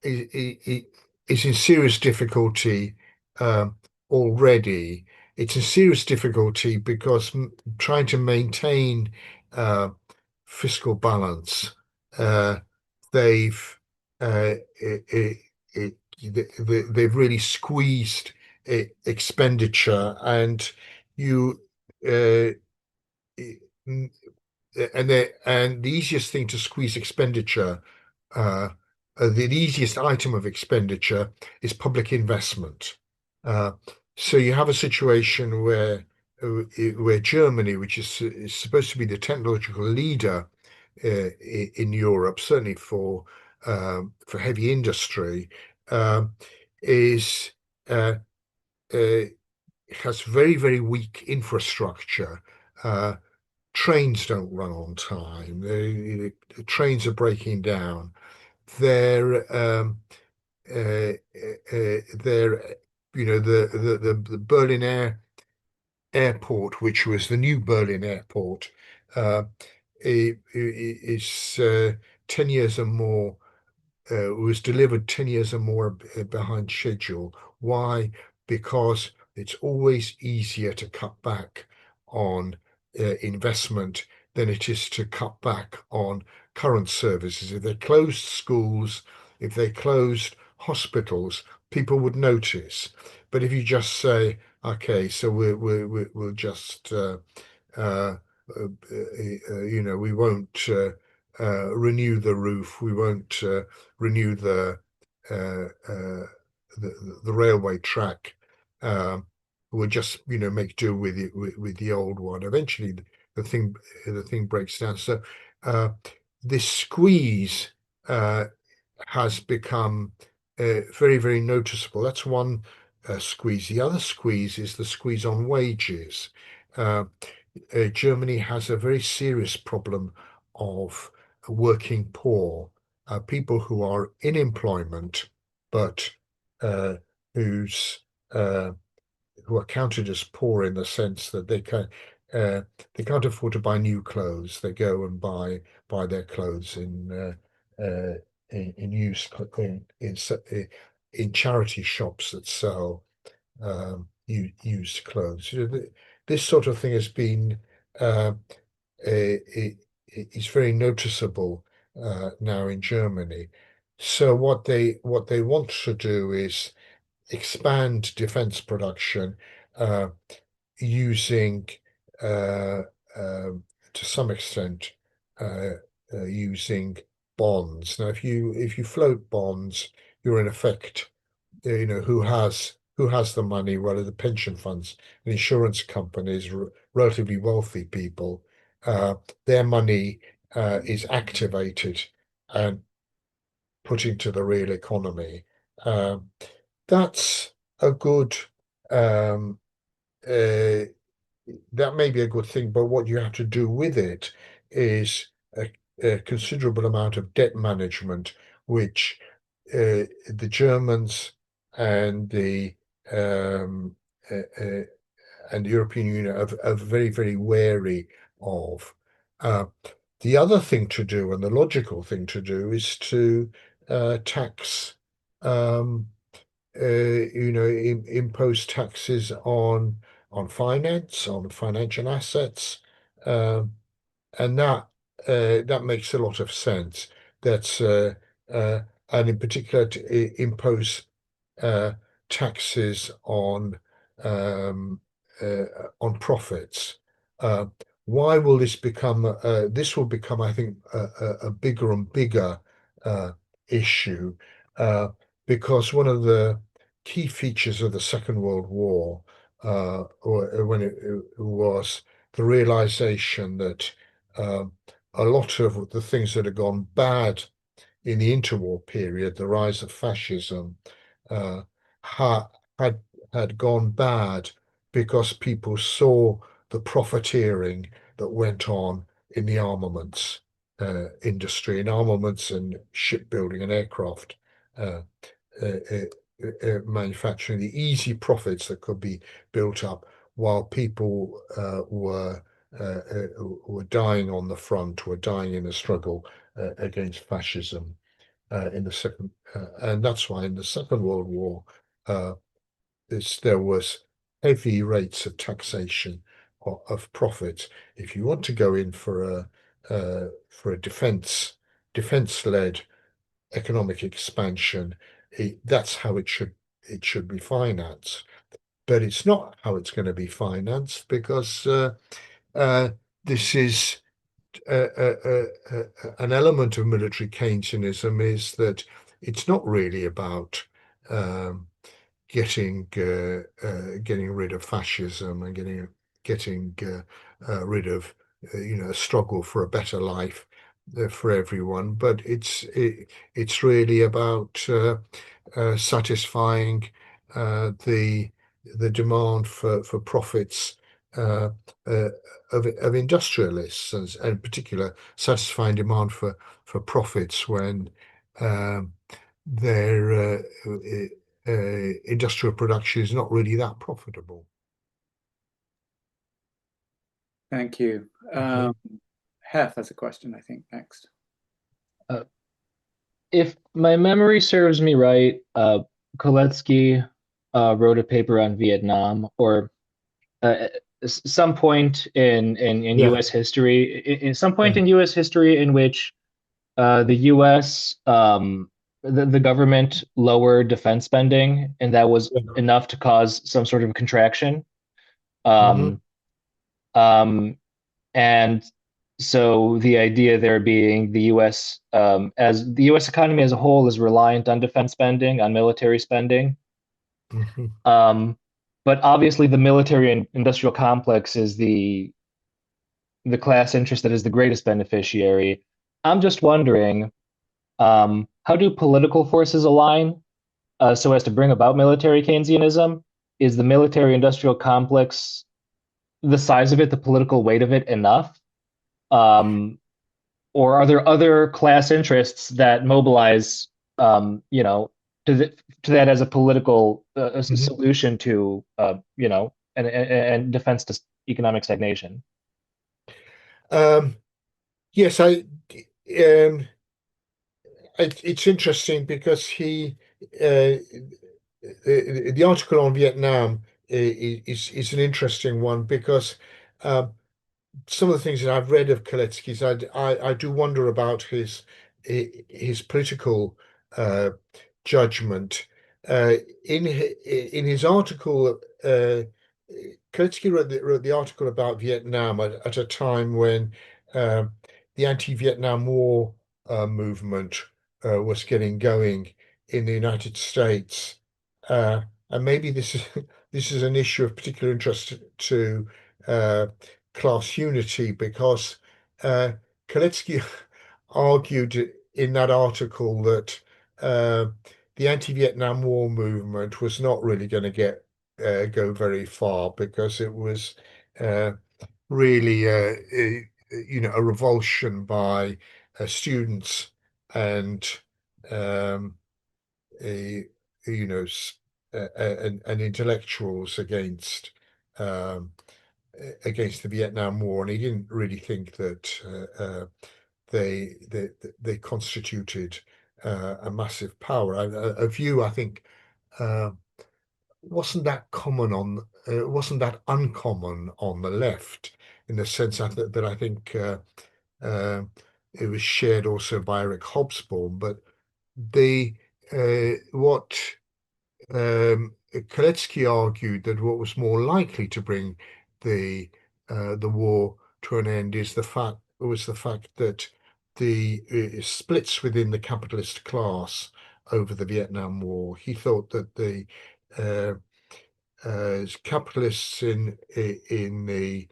in serious difficulty already. It's in serious difficulty because trying to maintain fiscal balance, they've they've really squeezed expenditure, and the easiest thing to squeeze expenditure, the easiest item of expenditure is public investment. So you have a situation where Germany, which is supposed to be the technological leader in Europe, certainly for heavy industry, is has very weak infrastructure. Trains don't run on time. The trains are breaking down. They're the Berlin airport, which was the new Berlin airport, is 10 years or more. Was delivered 10 years or more behind schedule. Why? Because it's always easier to cut back on investment than it is to cut back on current services. If they closed schools, if they closed hospitals, people would notice. But if you just say, okay, so we'll just we won't renew the roof. We won't renew uh, uh, the railway track. We'll just make do with it with the old one. Eventually, the thing breaks down. So this squeeze has become very, very noticeable. That's one squeeze. The other squeeze is the squeeze on wages. Germany has a very serious problem of working poor, people who are in employment, but who's who are counted as poor in the sense that they can't afford to buy new clothes. They go and buy their clothes in in charity shops that sell used clothes. This sort of thing has been it's very noticeable now in Germany. So what they want to do is expand defense production using uh, to some extent using bonds. Now, if you float bonds, you're in effect, who has the money? Well, the pension funds and insurance companies, relatively wealthy people. Their money is activated and put into the real economy. That's a good um, that may be a good thing, but what you have to do with it is a considerable amount of debt management, which the Germans and the um, uh, uh, and the European Union are very, very wary of. Uh, the other thing to do, and the logical thing to do, is to tax, impose taxes on finance, on financial assets, um, and that makes a lot of sense. That's and in particular to impose uh, taxes um, uh, on profits. Uh, why will this become? This will become, I think, a bigger and bigger uh, issue because one of the key features of the Second World War, or when it was the realization that a lot of the things that had gone bad in the interwar period, the rise of fascism, uh, ha had gone bad because people saw the profiteering that went on in the armaments industry, in armaments and shipbuilding and aircraft uh, manufacturing, the easy profits that could be built up while people were dying on the front, were dying in the struggle against fascism in the second, and that's why in the Second World War, there was heavy rates of taxation of profits. If you want to go in for a defense-led economic expansion, that's how it should be financed. But it's not how it's going to be financed because this is an element of military Keynesianism is that it's not really about getting rid of fascism and getting rid of a struggle for a better life for everyone, but it's really about satisfying the demand for profits uh, uh, of industrialists, and in particular satisfying demand for profits when their industrial production is not really that profitable. Thank you. Hef has a question, I think, next. If my memory serves me right, Kalecki wrote a paper on Vietnam, or some point in Yeah. U.S. history, in some point Yeah. in U.S. history in which the U.S. The government lowered defense spending, and that was Yeah. enough to cause some sort of contraction. Mhm. And So the idea there being the U.S. As the U.S. economy as a whole is reliant on defense spending, on military spending. Mhm. But obviously the military and industrial complex is the class interest that is the greatest beneficiary. I'm just wondering, how do political forces align so as to bring about military Keynesianism? Is the military industrial complex, the size of it, the political weight of it enough? Um, or are there other class interests that mobilize, you know, to that as a political Mhm. solution to, and defense to economic stagnation? Um, yes, it's interesting because the article on Vietnam is an interesting one because um, some of the things that I've read of Kalecki's, I do wonder about his political uh, judgment. Uh, in his article, Kalecki wrote the article about Vietnam at a time when uh, the anti-Vietnam War movement was getting going in the United States, and maybe this is this is an issue of particular interest to class unity because uh, Kalecki argued in that article that uh, the anti-Vietnam War movement was not really going to go very far because it was uh, really a revulsion by students and um, a, you know and intellectuals um, against the Vietnam War, and he didn't really think that they they they constituted a massive power. A view I think uh, wasn't that uncommon on the left in the sense that I think uh, it was shared also by Eric Hobsbawm, but the what Kalecki argued that what was more likely to bring the war to an end is the fact that the splits within the capitalist class over the Vietnam War. He thought that the uh, capitalists uh, in the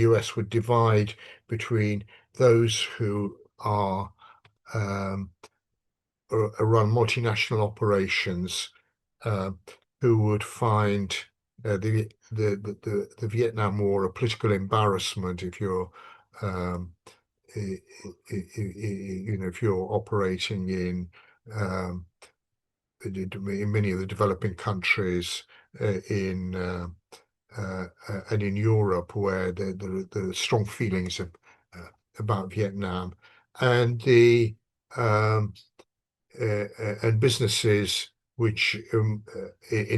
US would divide between those who are um, run multinational operations uh, who would find the Vietnam War a political embarrassment if you're um, if you're operating in many of the developing countries in and in Europe where the strong feelings about Vietnam and the and businesses which in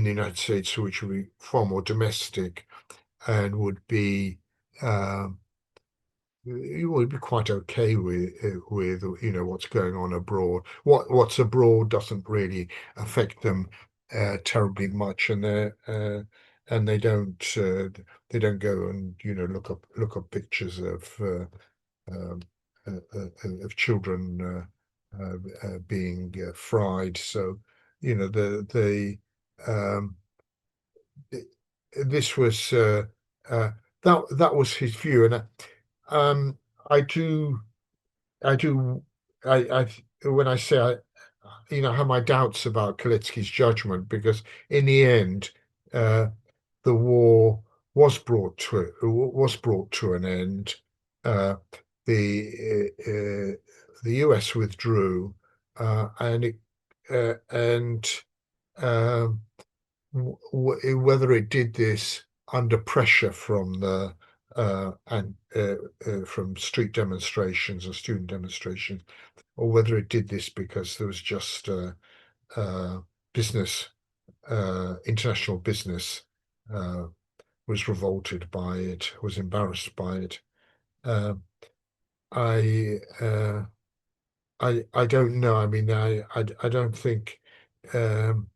the United States which would be far more domestic and would be you would be quite okay with what's going on abroad. What's abroad doesn't really affect them terribly much, and they don't go and look up pictures um, of children being fried. So the um, this was uh, that was his view, and um, I do I do I when I say I have my doubts about Kalecki's judgment because in the end the war was brought to an end. Uh, the US withdrew, and um, whether it did this under pressure from the and from street demonstrations or student demonstrations, or whether it did this because there was just business, international business was revolted by it, was embarrassed by it. Uh, I I don't know. I mean, I don't think um,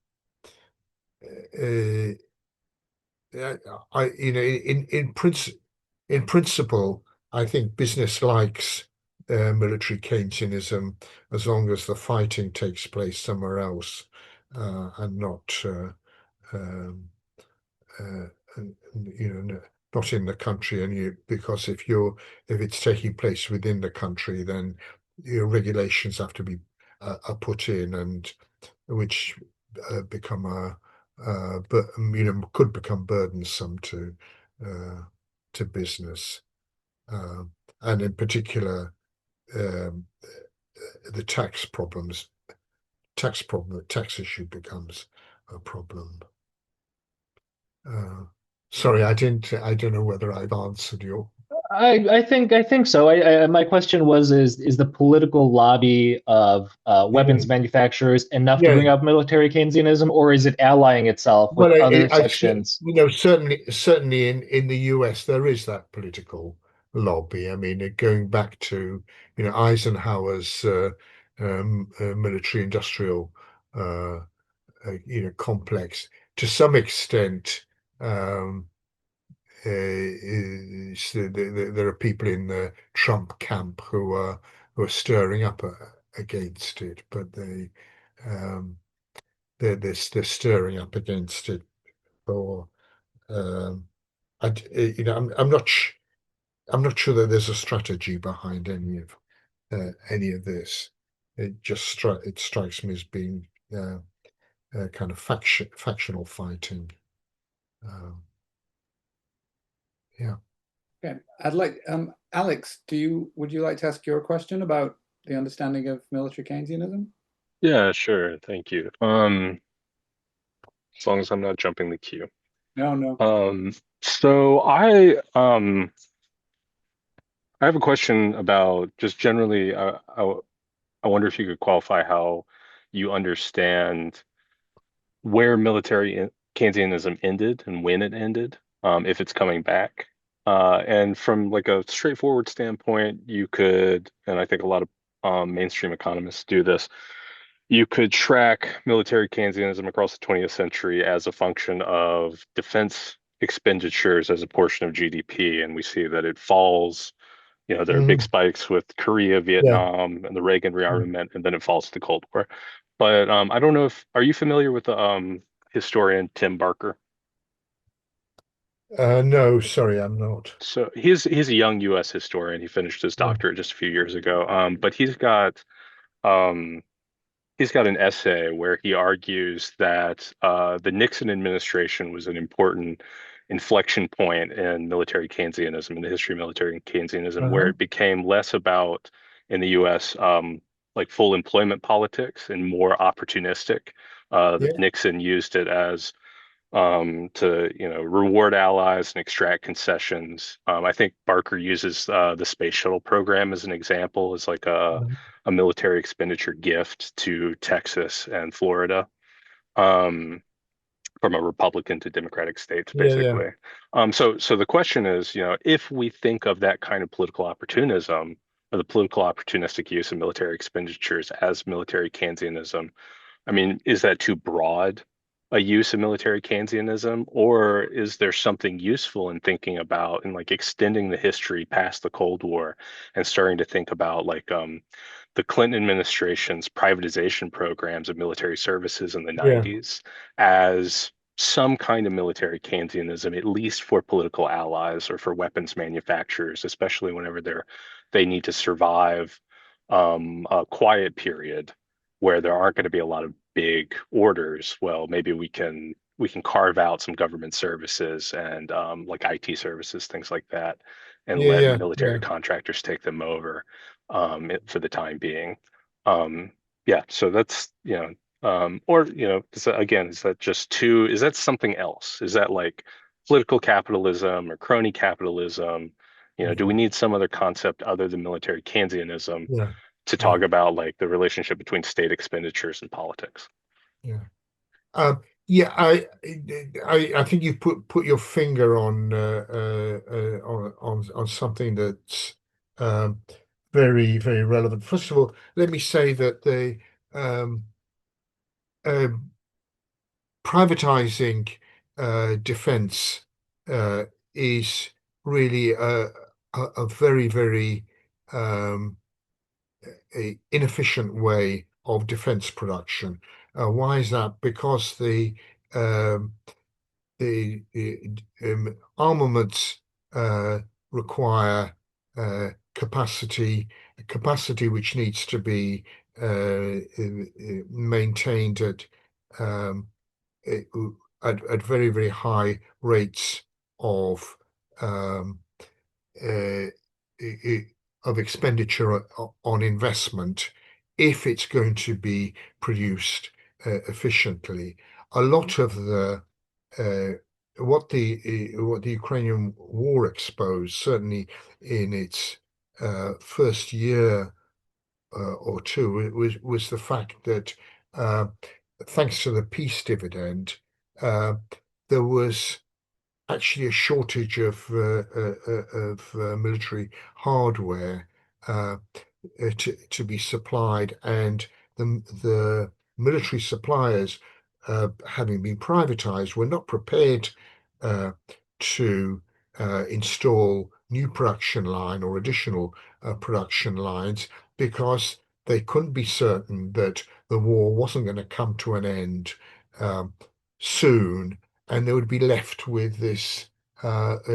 uh, I in principle. in principle, I think business likes military Keynesianism as long as the fighting takes place somewhere else and not, um, not in the country. And because if it's taking place within the country, then your regulations have to be are put in, and which become but could become burdensome to business, and in particular um, the tax issue becomes a problem. Sorry, I don't know whether I've answered your. I think so. My question was, is the political lobby of weapons Yeah, manufacturers enough to yeah. bring up military Keynesianism, or is it allying itself with Well, other I sections? certainly in the US there is that political lobby. I mean, going back to Eisenhower's military industrial uh, complex to some extent. There are people in the Trump camp who are stirring up against it, but um, they're stirring up against it for I'm not sure that there's a strategy behind any of this. It strikes me as being kind of factional fighting. Um, yeah. Okay, I'd like Alex, would you like to ask your question about the understanding of military Keynesianism? Yeah, sure. Thank you. As long as I'm not jumping the queue. No, no. So I have a question about just generally. I wonder if you could qualify how you understand where Keynesianism ended and when it ended, if it's coming back. And from like a straightforward standpoint, you could, and I think a lot of mainstream economists do this, you could track military Keynesianism across the 20th century as a function of defense expenditures as a portion of GDP. And we see that it falls, there are big Mhm. spikes with Korea, Yeah. Vietnam, and the Reagan rearmament, and then it falls to the Cold War. But I don't know are you familiar with the historian Tim Barker? No, sorry, I'm not. So he's a young U.S. historian. He finished his Yeah. doctorate just a few years ago. But um, he's got an essay where he argues that the Nixon administration was an important inflection point in military Keynesianism, in the history of military Keynesianism, where Uh-huh. it became less about in the U.S. Like full employment politics and more opportunistic. Yeah. That Nixon used it as to reward allies and extract concessions. I think Barker uses the space shuttle program as an example, as like Mhm. a military expenditure gift to Texas and Florida, um, from a Republican to Democratic states, Yeah, yeah. basically. So the question is, if we think of that kind of political opportunism or the political opportunistic use of military expenditures as military Keynesianism, I mean, is that too broad a use of military Keynesianism, or is there something useful in thinking about and like extending the history past the Cold War and starting to think about like the Clinton administration's privatization programs of military services in the Yeah. 90s as some kind of military Keynesianism, at least for political allies or for weapons manufacturers, especially whenever they need to survive a quiet period where there aren't going to be a lot of big orders. Well, maybe we can carve out some government services and like IT services, things like that, and Yeah, let yeah, military yeah. contractors take them over for the time being. Yeah, so that's or is that just too? Is that something else? Is that like political capitalism or crony capitalism? Do we Yeah. need some other concept other than military Keynesianism Yeah. to Yeah. talk about like the relationship between state expenditures and politics? Yeah. Yeah, I think you put your finger on something that's um, very, very relevant. First of all, let me say that the um, uh, privatizing defense is really a very, very inefficient way of defense production. Why is that? Because um, the armaments require capacity which needs to be maintained um, at very, very high rates of um, uh, of expenditure on investment if it's going to be produced efficiently. A lot of the what the Ukrainian war exposed, certainly in its first year or two, was the fact that thanks to the peace dividend, there was actually a shortage of military hardware to be supplied, and the military suppliers, having been privatized, were not prepared to install new production line or additional production lines because they couldn't be certain that the war wasn't going to come to an end soon, and they would be left with this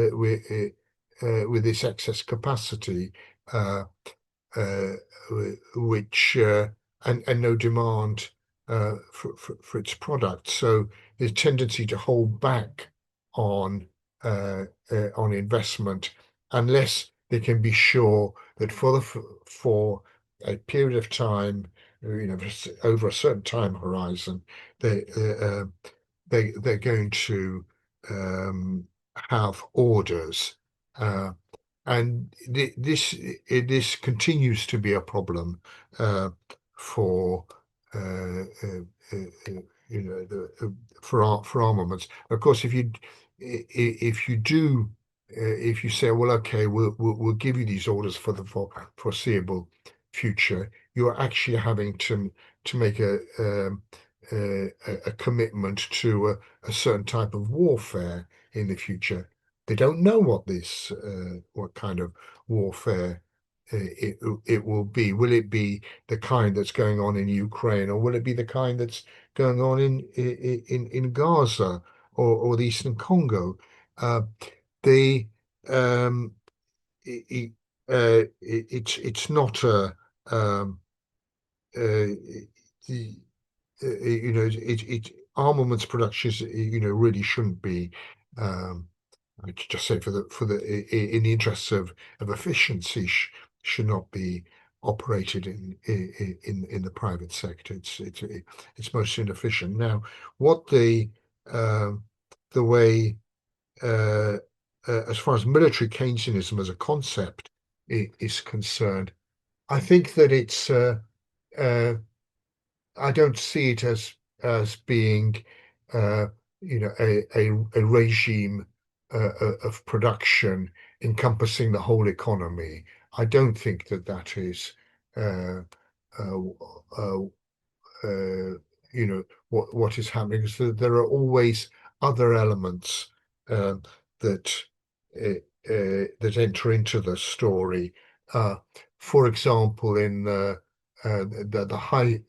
with this excess capacity, uh, which and no demand for its product. So there's a tendency to hold back on investment unless they can be sure that for a period of time, over a certain time horizon, they they're going to have orders, and this continues to be a problem for for armaments. Of course, if you do if you say, well, okay, we'll give you these orders for the foreseeable future, you're actually having to make a commitment to a certain type of warfare in the future. They don't know what kind of warfare it will be. Will it be the kind that's going on in Ukraine, or will it be the kind that's going on in Gaza or the Eastern Congo? The it, it's not a uh, armaments production is, really shouldn't be, I could just say in the interests of efficiency, should not be operated in the private sector. It's most inefficient. Now, what the way as far as military Keynesianism as a concept is concerned, I think that it's I don't see it as being a regime of production encompassing the whole economy. I don't think that is uh, uh, uh, what is happening, because there are always other elements uh, that that enter into the story. For example, in the high,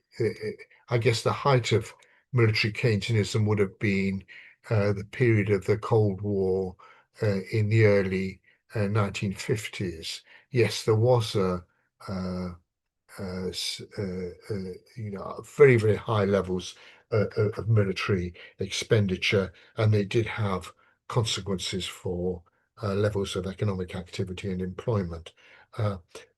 I guess the height of military Keynesianism would have been the period of the Cold War in the early 1950s. Yes, there was uh, very, very high levels of military expenditure, and they did have consequences for levels of economic activity and employment.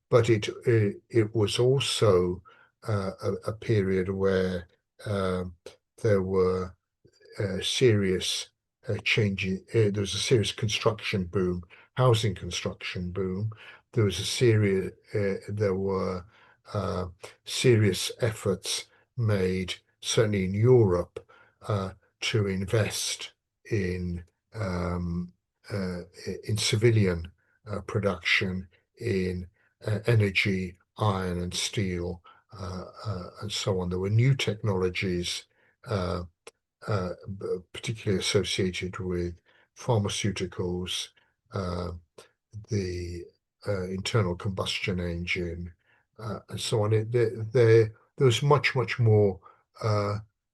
But it was also a period where there were serious changes. There was a serious construction boom, housing construction boom. There were serious efforts made, certainly in Europe, to invest in um, in civilian production, in energy, iron and steel, and so on. There were new technologies, uh, particularly associated with pharmaceuticals the internal combustion engine, and so on. There's much more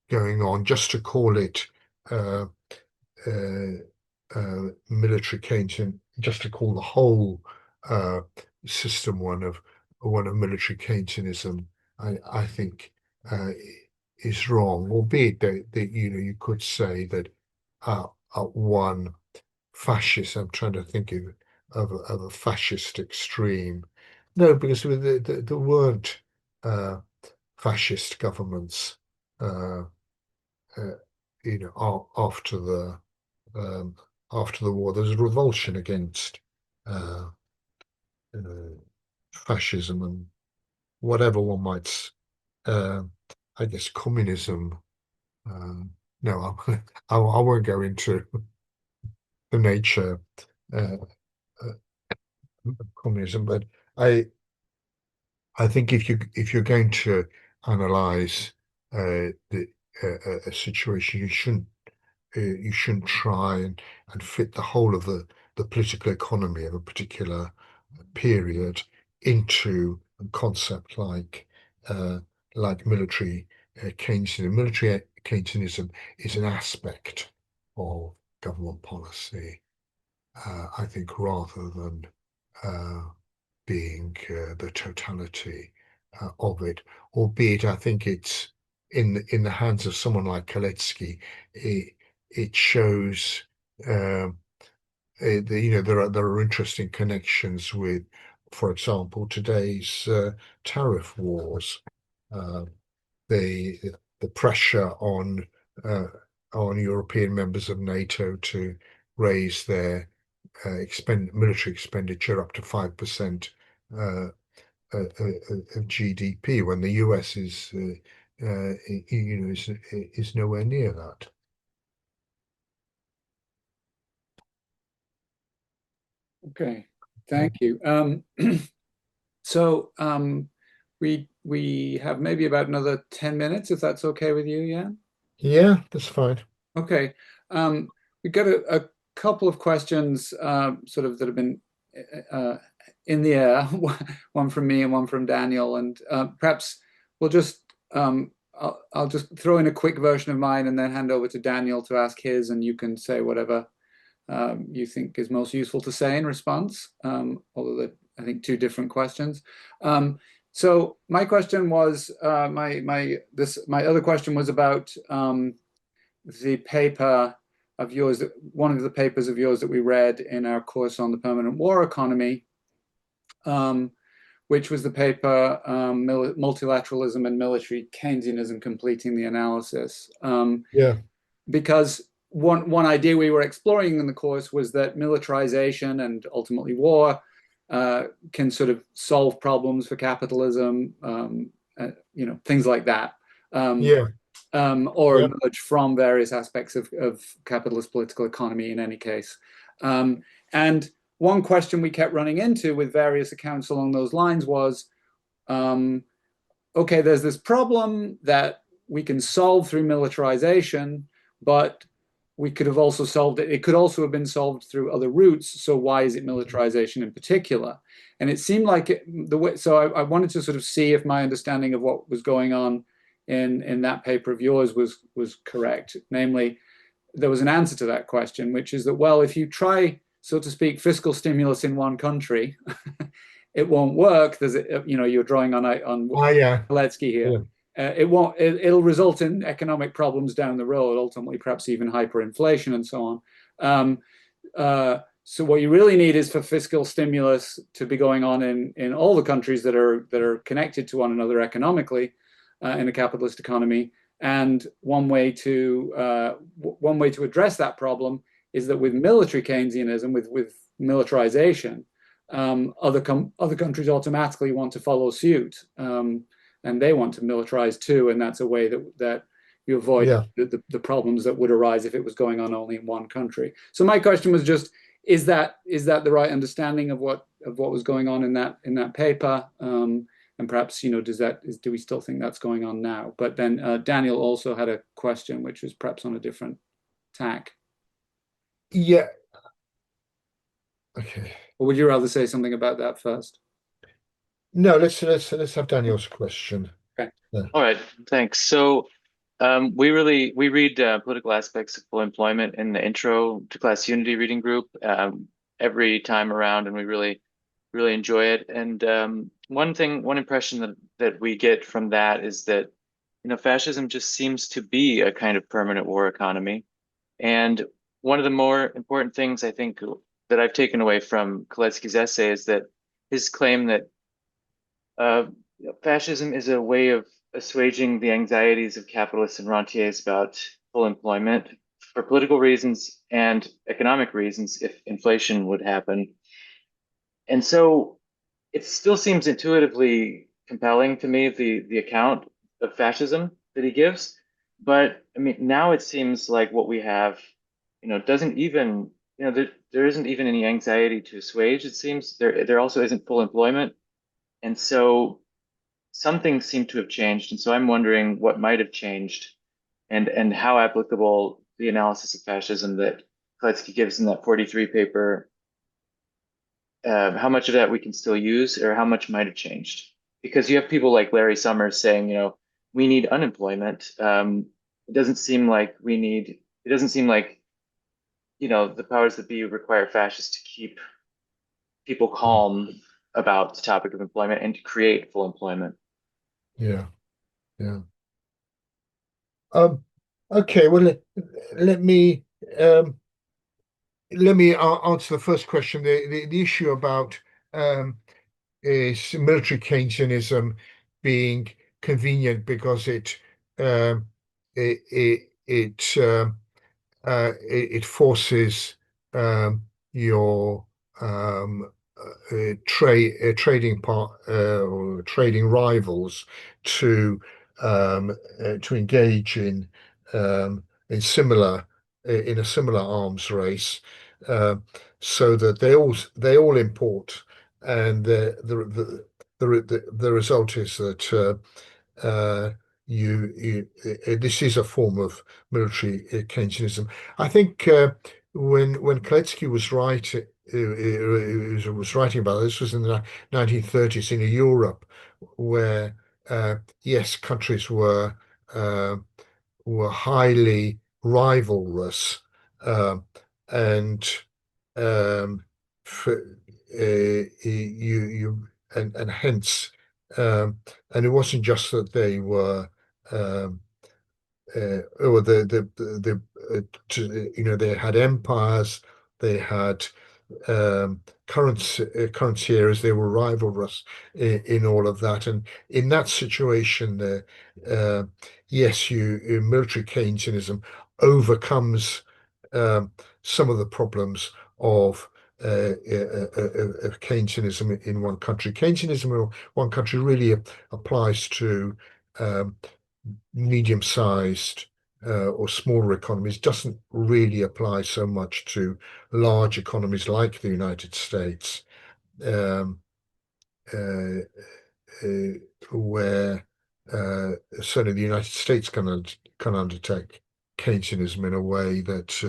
going on. Just to call it military Keynesian, just to call the whole system one of military Keynesianism, I think is wrong. Albeit that you could say that one fascist. I'm trying to think of a fascist extreme. No, because there weren't fascist governments. After the war, there was a revulsion against fascism and whatever one might, I guess, communism. No, I won't go into the nature of communism, but I think if you're going to analyze a situation, you shouldn't try and fit the whole of the political economy of a particular period into a concept like military Keynesianism. Military Keynesianism is an aspect of government policy, I think, rather than being the totality of it. Albeit, I think it's in the hands of someone like Kalecki. It shows there are interesting connections with, for example, today's tariff wars. The pressure on European members of NATO to raise their military expenditure up to 5% of GDP, when the US is nowhere near that. Okay, thank you. So we have maybe about another 10 minutes, if that's okay with you, Jan? Yeah, that's fine. Okay. We've got a couple of questions sort of that have been in the air, one from me and one from Daniel, and perhaps we'll just I'll just throw in a quick version of mine and then hand over to Daniel to ask his, and you can say whatever you think is most useful to say in response, although they're, I think, two different questions. So my question was my other question was about the paper of yours, one of the papers of yours that we read in our course on the permanent war economy, which was the paper Multilateralism and Military Keynesianism, Completing the Analysis. Yeah. Because one idea we were exploring in the course was that militarization and ultimately war can sort of solve problems for capitalism, things like that. Or emerge from various aspects of capitalist political economy in any case. And one question we kept running into with various accounts along those lines was, okay, there's this problem that we can solve through militarization, but we could have also solved it. It could also have been solved through other routes. So why is it militarization in particular? And it seemed like I wanted to sort of see if my understanding of what was going on in that paper of yours was correct. Namely, there was an answer to that question, which is that, well, if you try, so to speak, fiscal stimulus in one country, it won't work. You're drawing on Kalecki here. Yeah. It'll result in economic problems down the road, ultimately, perhaps even hyperinflation and so on. So what you really need is for fiscal stimulus to be going on in all the countries that are connected to one another economically in a capitalist economy. And one way to address that problem is that with military Keynesianism, with militarization, other countries automatically want to follow suit. And they want to militarize too, and that's a way that you avoid the problems that would arise if it was going on only in one country. So my question was just, is that the right understanding of what was going on in that paper? And perhaps, do we still think that's going on now? But then Daniel also had a question, which was perhaps on a different tack. Yeah. Okay. Or would you rather say something about that first? No, let's have Daniel's question. Okay. Yeah. All right, thanks. So we read political aspects of full employment in the intro to Class Unity reading group every time around, and we really enjoy it. And one impression that we get from that is that, you know, fascism just seems to be a kind of permanent war economy. And one of the more important things I think that I've taken away from Kalecki's essay is that his claim that uh, fascism is a way of assuaging the anxieties of capitalists and rentiers about full employment for political reasons and economic reasons if inflation would happen. And so it still seems intuitively compelling to me, the account of fascism that he gives. But I mean, now it seems like what we have, you know, doesn't even, you know, there isn't even any anxiety to assuage. It seems there also isn't full employment. And so some things seem to have changed. And so I'm wondering what might have changed and how applicable the analysis of fascism that Kalecki gives in that 43 paper, how much of that we can still use or how much might have changed. Because you have people like Larry Summers saying, you know, we need unemployment. It doesn't seem like it doesn't seem like, you know, the powers that be require fascists to keep people calm about the topic of employment and to create full employment. Yeah. Yeah. Um, okay. Well, let me um, answer the first question. The issue about is military Keynesianism being convenient because um, it forces your trading rivals to engage in a similar arms race, uh, so that they all import, and the result is that this is a form of military Keynesianism. I think when Kalecki was writing about this was in the 1930s in Europe, where yes, countries uh, were highly rivalrous, and for, you and hence and it wasn't just that they were um, or you know, they had empires, they had currency areas, they were rivalrous in all of that, and in that situation, uh, yes, military Keynesianism overcomes um, some of the problems of Keynesianism in one country. Keynesianism in one country really applies to um, medium-sized or smaller economies, doesn't really apply so much to large economies like the United States, um, uh, where certainly the United States can undertake Keynesianism in a way that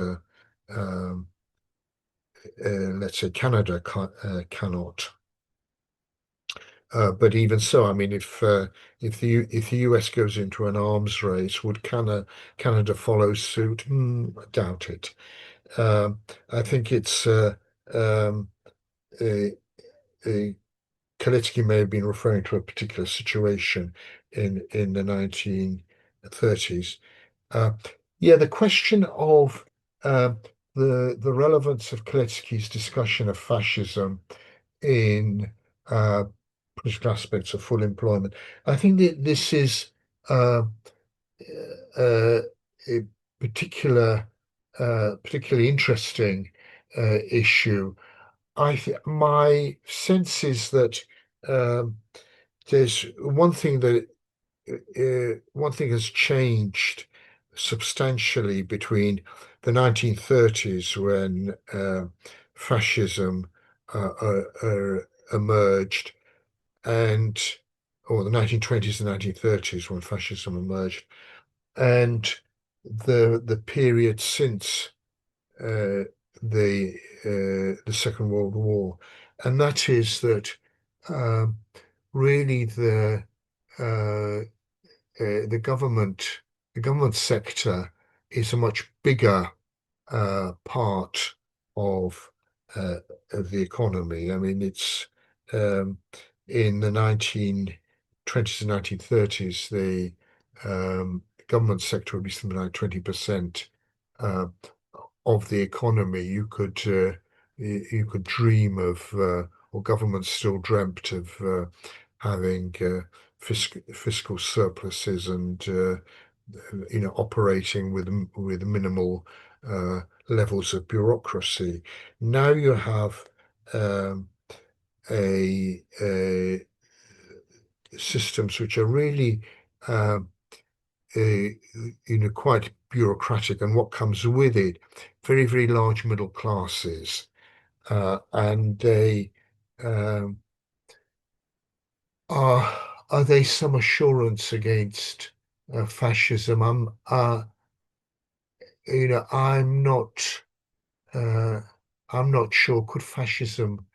let's say Canada cannot. But even so, I mean, if the US goes into an arms race, would Canada follow suit? I doubt it. I think it's a, a Kalecki may have been referring to a particular situation in the 1930s. Yeah, the question of uh, the relevance of Kalecki's discussion of fascism in political aspects of full employment. I think that this is a particularly interesting issue. My sense is that um, there's one thing has changed substantially between the 1930s when fascism emerged and or the 1920s and 1930s when fascism emerged, and the period since the Second World War, and that is that really the government sector is a much bigger part of the economy. I mean, it's in the 1920s and 1930s, the government sector would be something like 20% of the economy. You could dream of, or governments still dreamt of having fiscal surpluses and operating with minimal levels of bureaucracy. Now you have a systems which are really quite bureaucratic, and what comes with it, very, very large middle classes, and they are they some assurance against fascism? I'm not sure. Could fascism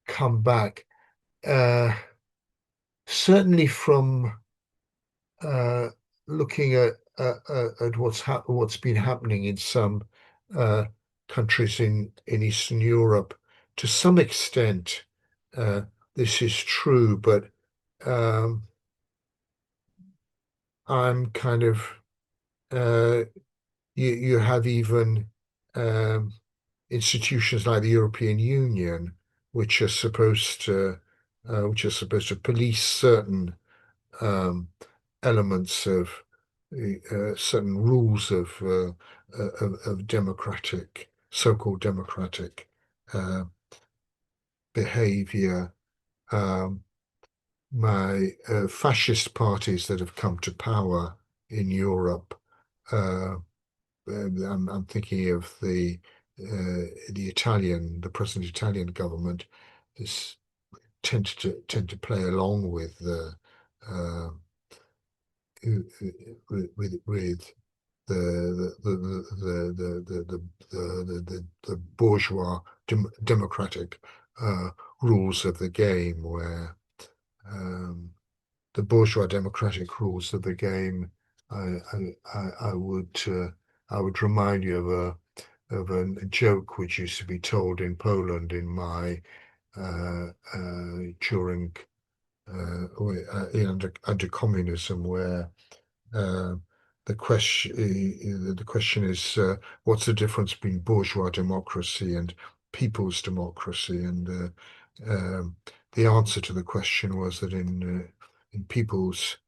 come back? Certainly from looking at what's been happening in some countries in Eastern Europe, to some extent, this is true, but I'm kind of you have even institutions like the European Union, which are supposed to police certain elements of certain rules of democratic, so-called democratic behavior. My fascist parties that have come to power in Europe, I'm thinking of the present Italian government, tend to play along with the bourgeois democratic rules of the game, where the bourgeois democratic rules of the game. I would remind you of a joke which used to be told in Poland in my during under communism, where the question is, what's the difference between bourgeois democracy and people's democracy? And the answer to the question was that in people's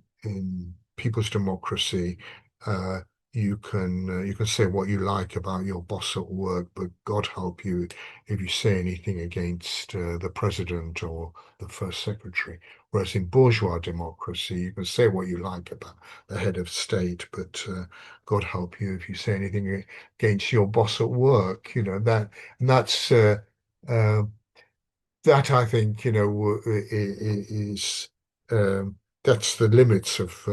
in people's democracy, you can say what you like about your boss at work, but God help you if you say anything against the president or the first secretary. Whereas in bourgeois democracy, you can say what you like about the head of state, but God help you if you say anything against your boss at work. That's that, I think, is that's the limits of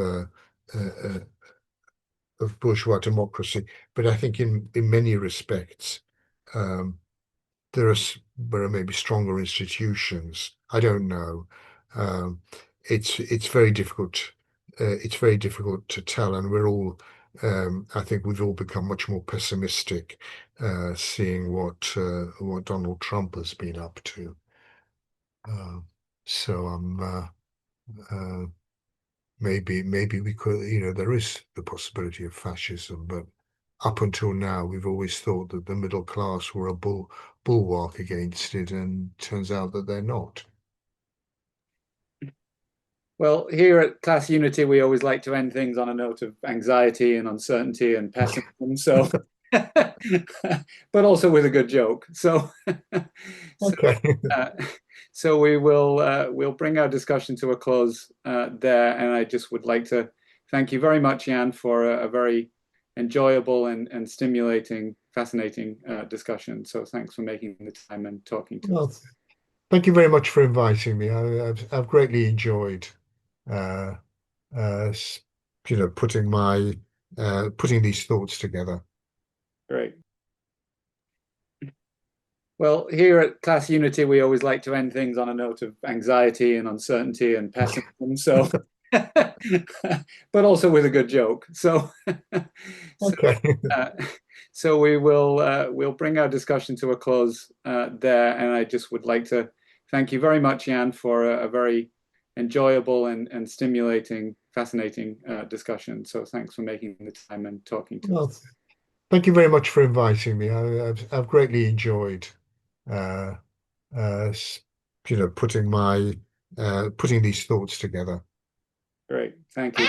bourgeois democracy. But I think in many respects, there are maybe stronger institutions. I don't know. It's very difficult. It's very difficult to tell, and we're all. I think we've all become much more pessimistic, seeing what Donald Trump has been up to. So maybe we could, there is the possibility of fascism, but up until now, we've always thought that the middle class were a bulwark against it, and turns out that they're not. Well, here at Class Unity, we always like to end things on a note of anxiety and uncertainty and pessimism. So, but also with a good joke. Okay. So we will we'll bring our discussion to a close there, and I just would like to thank you very much, Jan, for a very enjoyable and stimulating, fascinating discussion. So thanks for making the time and talking to us. Thank you very much for inviting me. I've greatly enjoyed putting these thoughts together. Great. Well, here at Class Unity, we always like to end things on a note of anxiety and uncertainty and pessimism. So, but also with a good joke. So, Okay. so we will we'll bring our discussion to a close there. And I just would like to thank you very much, Jan, for a very enjoyable and stimulating, fascinating discussion. So thanks for making the time and talking to us. Thank you very much for inviting me. I've greatly enjoyed, putting these thoughts together. Great, thank you.